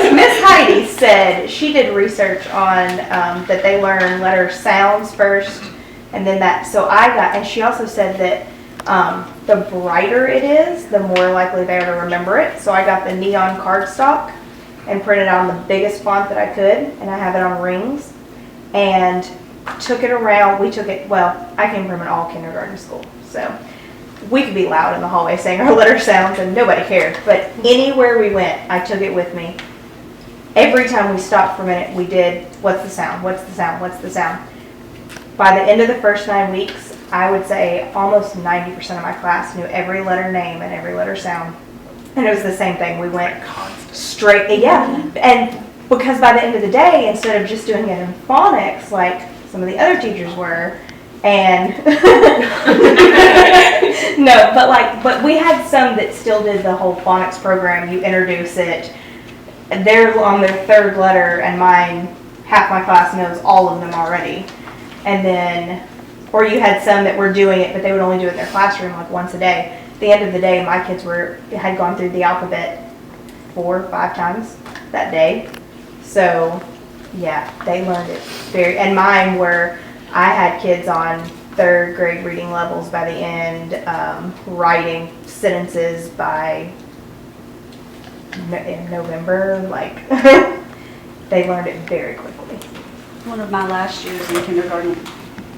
name. Miss Heidi said she did research on that they learn letter sounds first, and then so and she also said that the brighter it is, the more likely they are to remember it. So I got the neon cardstock and printed on the biggest font that I could, and I have it on rings, and took it around. I came from an all kindergarten school, so we could be loud in the hallway saying our letter sounds and nobody cared, but anywhere we went, I took it with me. Every time we stopped for a minute, we did, what's the sound, what's the sound, what's the sound. By the end of the first 9 weeks, I would say almost 90% of my class knew every letter name and every letter sound. And it was the same thing. We went straight, and because by the end of the day, instead of just doing it in phonics like some of the other teachers were, and no, but we had some that still did the whole phonics program. You introduce it, and they're on their third letter, and half my class knows all of them already. And then, or you had some that were doing it, but they would only do it in their classroom once a day. At the end of the day, my kids had gone through the alphabet 4 or 5 times that day. So, yeah, they learned it and mine I had kids on 3rd grade reading levels by the end, writing sentences in November, they learned it very quickly. One of my last years in kindergarten,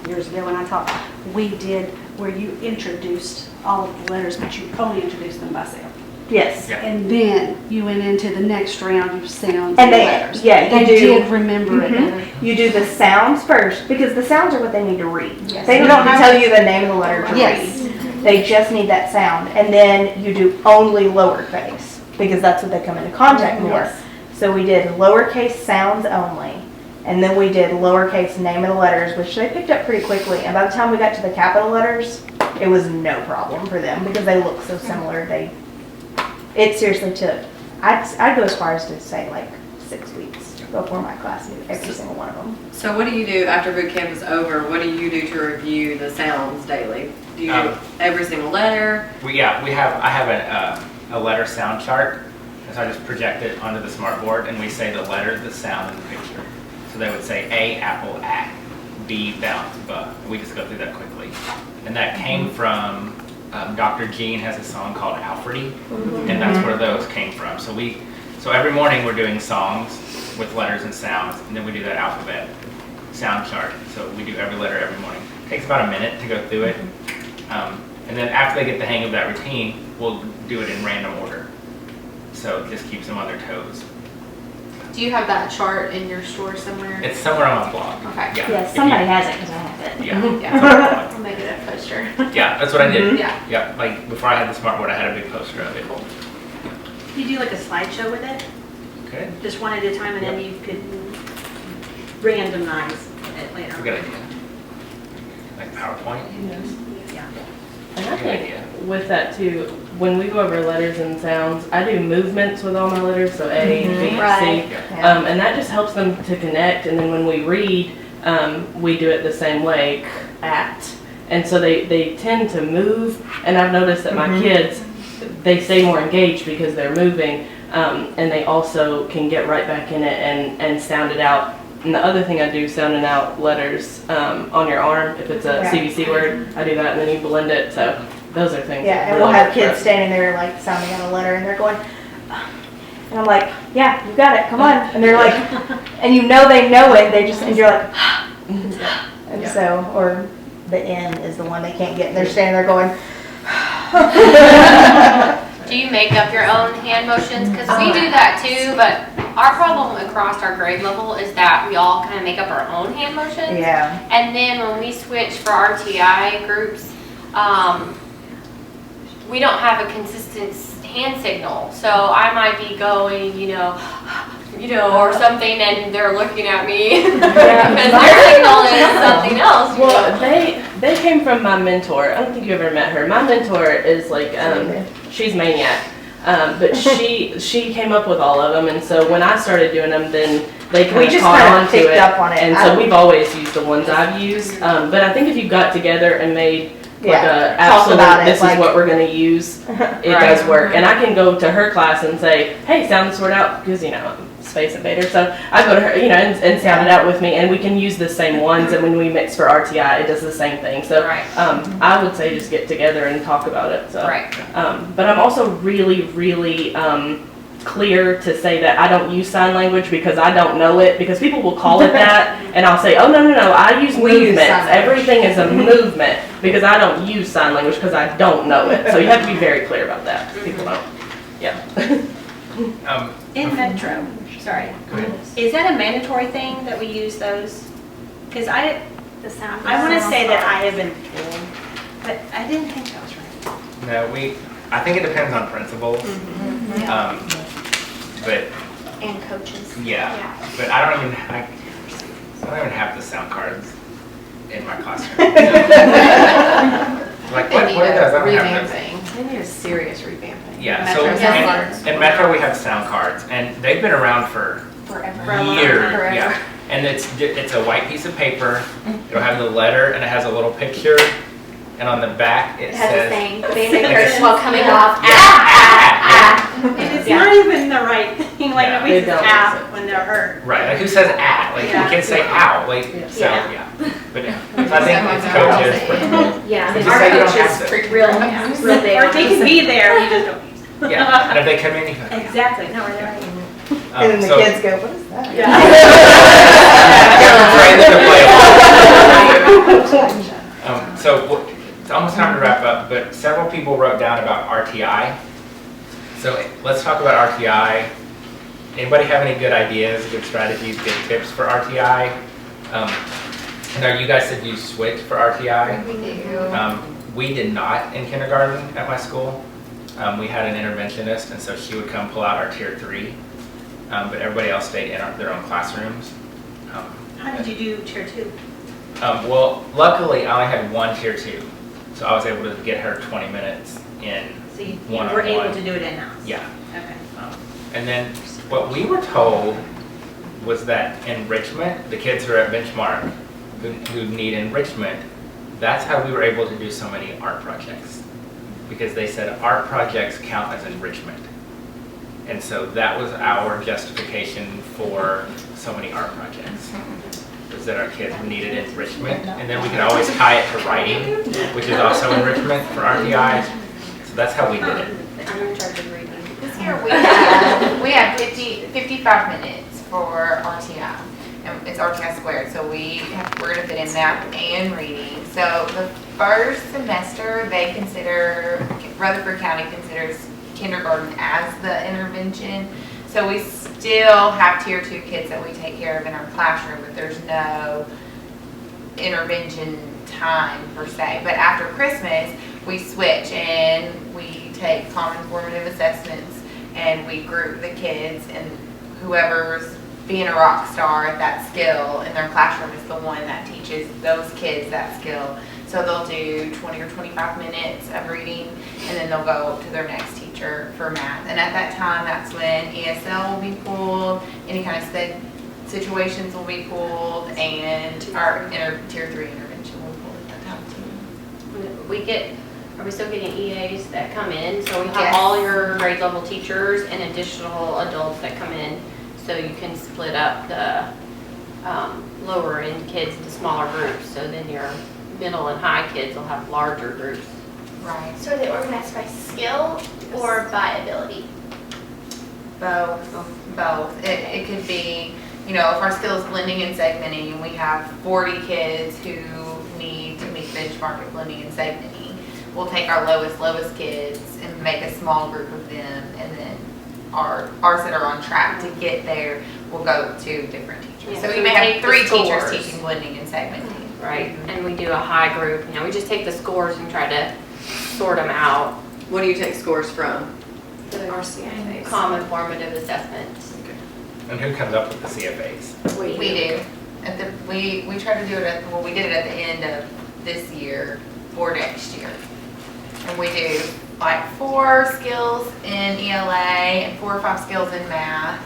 years ago when I taught, we did where you introduced all of the letters, but you only introduced them by sound. Yes. Yeah. And then you went into the next round of sounds And letters. they did remember it better. You do the sounds first, because the sounds are what they need to read. Yes. They don't tell you the name of the letter to Yes. read. They just need that sound. And then you do only lowercase, because that's what they come into contact more. Yes. So we did lowercase sounds only. And then we did lowercase name of the letters, which they picked up pretty quickly. And by the time we got to the capital letters, it was no problem for them because they look so similar. It seriously took, I'd go as far as to say 6 weeks before my class knew every single one of them. So what do you do after boot camp is over? What do you do to review the sounds daily? Do you do every single letter? I have a letter sound chart, and so I just project it onto the smartboard, and we say the letter, the sound, and the picture. So they would say A, apple, ack, B, bounce, buh. We just go through that quickly. And that came from, Dr. Jean has a song called Alfredy, and that's where those came from. So every morning we're doing songs with letters and sounds, and then we do that alphabet sound chart. So we do every letter every morning. It takes about a minute to go through it. And then after they get the hang of that routine, we'll do it in random order. So it just keeps them on their toes. Do you have that chart in your store somewhere? It's somewhere on my blog. Okay. Yeah. Yes, somebody has it because I have it. Yeah. Yeah. I'll make it a poster. Yeah, that's what I did. Yeah. Yeah, before I had the smartboard, I had a big poster of it. You do a slideshow with it, Okay. just one at a time, and then you could randomize it later. Good idea. PowerPoint? Yeah. And I Good think idea. with that too, when we go over letters and sounds, I do movements with all my letters, so A, B, Right. C. And that just helps them to connect. And then when we read, we do it the same way, at. And so they tend to move, and I've noticed that my kids, they stay more engaged because they're moving, and they also can get right back in it and sound it out. And the other thing I do, sounding out letters on your arm, if it's a CVC word, I do that, and then you blend it, so those are things. Yeah, that and really we'll have work for kids us. standing there like sounding out a letter and they're going, and I'm like, yeah, you got it, come on. And they're like, and you know they know it, they just, and you're like, and so, or the N is the one they can't get, and they're standing there going. Do you make up your own hand motions? Because we do that too, but our problem across our grade level is that we all kind of make up our own hand motions. Yeah. And then when we switch for RTI groups, we don't have a consistent hand signal. So I might be going, or something, and they're looking at me because their signal is something else. Well, they came from my mentor. I don't think you ever met her. My mentor is like, she's Maniac. But she came up with all of them, and so when I started doing them, then they kind of caught on to it. Up on it. And so we've always used the ones I've used. But I think if you got together and made like a absolute, this is what we're going to use, it does work. And I can go to her class and say, hey, sound this word out, because I'm Space Invader. So I go to her, and sound it out with me, and we can use the same ones. And when we mix for RTI, it does the same thing. So I would say just get together and talk about it. So. But I'm also really, really clear to say that I don't use sign language because I don't know it, because people will call it that, and I'll say, oh, no, I use movements. Everything is a movement, because I don't use sign language because I don't know it. So you have to be very clear about that. People don't. Yeah. In Metro, sorry, is that a mandatory thing that we use those? Because I want to say that I have been told, but I didn't think that was right. No, I think it depends on principals. But And coaches. yeah, but I don't even have the sound cards in my classroom. Like what are those? I don't have those. They need a serious revamping. Yeah, so in Metro we have sound cards, and they've been around for years. Yeah, and it's a white piece of paper. It'll have the letter, and it has a little picture, and on the back it has says a saying, banding curtain while coming off. And it's not even the right thing, like nobody says "ow" when they're hurt. Right, like who says "ah"? Like the kids say "ow." Like so, yeah. But so I think it's coaches, principals. Yeah, Just our say you don't coaches have to. real big. Or they can be there, you just don't use them. Yeah, and if they come in, you go. Exactly, no, they're right. And then the kids go, what is that? So it's almost time to wrap up, but several people wrote down about RTI. So let's talk about RTI. Anybody have any good ideas, good strategies, good tips for RTI? And you guys said you switched for RTI? We do. We did not in kindergarten at my school. We had an interventionist, and so she would come pull out our tier 3. But everybody else stayed in their own classrooms. How did you do tier 2? Well, luckily I only had one tier 2, so I was able to get her 20 minutes in So you one-on-one. were able to do it in-house? Yeah. Okay. And then what we were told was that enrichment, the kids who are at Benchmark who need enrichment, that's how we were able to do so many art projects. Because they said art projects count as enrichment. And so that was our justification for so many art projects. Was that our kids needed enrichment, and then we could always tie it to writing, which is also enrichment for RTI. So that's how we did it. I'm in charge of reading. This year we have 55 minutes for RTI. And it's RTI squared, so we're going to fit in math and reading. So the first semester, Rutherford County considers kindergarten as the intervention. So we still have tier 2 kids that we take care of in our classroom, but there's no intervention time per se. But after Christmas, we switch and we take common formative assessments and we group the kids, and whoever's being a rock star at that skill in their classroom is the one that teaches those kids that skill. So they'll do 20 or 25 minutes of reading, and then they'll go to their next teacher for math. And at that time, that's when ESL will be pulled, any kind of situations will be pulled, and our tier 3 intervention will be pulled at that time too. Are we still getting EAs that come in? So we have Yes. all your grade level teachers and additional adults that come in. So you can split up the lower end kids into smaller groups. So then your middle and high kids will have larger groups. Right. So are they organized by skill or by ability? Both. It could be, if our skill is blending and segmenting, and we have 40 kids who need to meet benchmark at blending and segmenting, we'll take our lowest kids and make a small group of them, and then ours that are on track to get there will go to different teachers. Yeah, So so we may we have take the 3 teachers scores. teaching blending and segmenting. Right, and we do a high group. We just take the scores and try to sort them out. What do you take scores from? Our CFAs. Common formative assessments. And who comes up with the CFAs? We do. We try to do it we did it at the end of this year for next year. And we do like 4 skills in ELA and 4 or 5 skills in math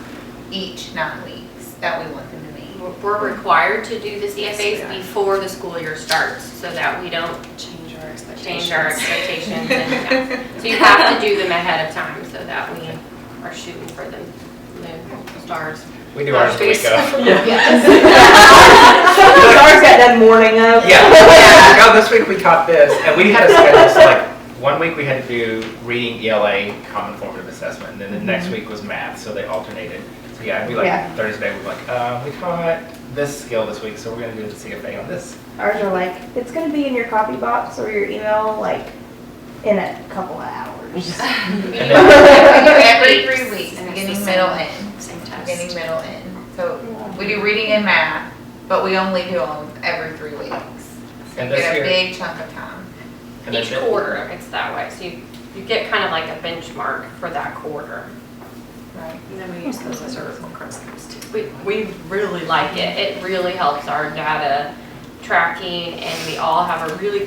each 9 weeks that we want them to meet. We're required to do the CFAs before the school year starts so that we don't Change our expectations. change our expectations. So you have to do them ahead of time so that we are shooting for the moon, stars. We do ours the week of. Ours got done morning of. Yeah. Oh, this week we taught this, and we had a schedule. So like 1 week we had to do reading, ELA, common formative assessment, and then the next week was math. So they alternated. So yeah, it'd be like Thursday we'd be like, we taught this skill this week, so we're gonna do the CFA on this. Ours are like, it's gonna be in your copy box or your email, like, in a couple of hours. We do every 3 weeks, beginning, middle, end. Same test. Beginning, middle, end. So we do reading and math, but we only do them every 3 weeks. So And you this get a year- big chunk of time. And then Each quarter it's that way. So you get kind of like a benchmark for that quarter. Right. And then we use those as our report cards too. We really like it. It really helps our data tracking, and we all have a really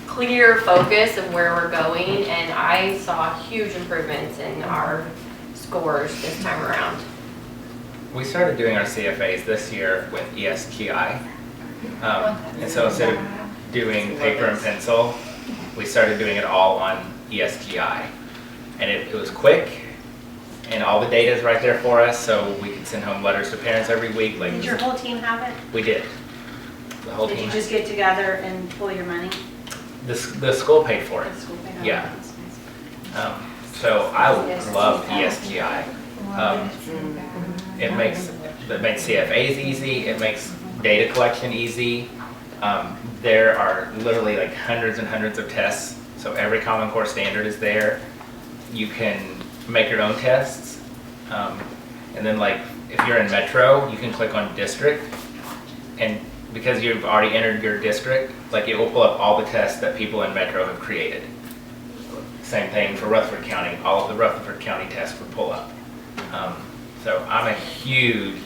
clear focus of where we're going, and I saw huge improvements in our scores this time around. We started doing our CFAs this year with ESGI. And so instead of doing paper and pencil, we started doing it all on ESGI. And it was quick, and all the data is right there for us, so we can send home letters to parents every week. Like Did your whole team have it? we did. The whole Did team. you just get together and pull your money? The school paid for it. The school paid? Yeah. So I love ESGI. It makes CFAs easy. It makes data collection easy. There are literally like hundreds and hundreds of tests. So every Common Core standard is there. You can make your own tests. And then like if you're in Metro, you can click on district. And because you've already entered your district, like it will pull up all the tests that people in Metro have created. Same thing for Rutherford County. All of the Rutherford County tests would pull up. So I'm a huge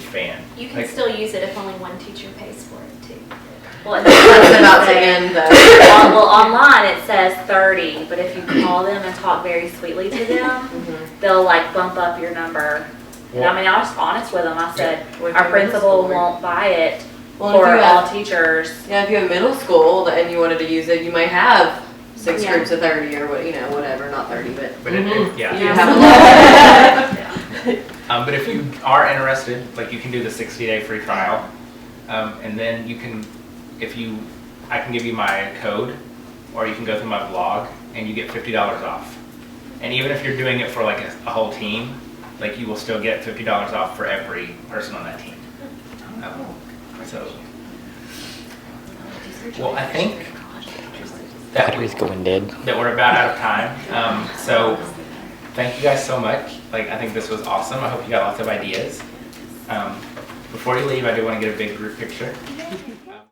fan. You can still use it if only one teacher pays for it too. Well, That's about to end though. well, online it says 30, but if you call them and talk very sweetly to them, they'll like bump up your number. And I mean, I was honest with them. I said, our principal won't buy it for all teachers. Yeah, if you have middle school and you wanted to use it, you might have 6 Yeah. groups of 30 or what, whatever, not 30, but. But yeah. You have a lot. But if you are interested, like you can do the 60-day free trial, and then you can, I can give you my code, or you can go through my blog, and you get $50 off. And even if you're doing it for like a whole team, like you will still get $50 off for every person on that team. Well, I think Battery's going dead. that we're about out of time. So thank you guys so much. Like, I think this was awesome. I hope you got lots of ideas. Before you leave, I do want to get a big group picture.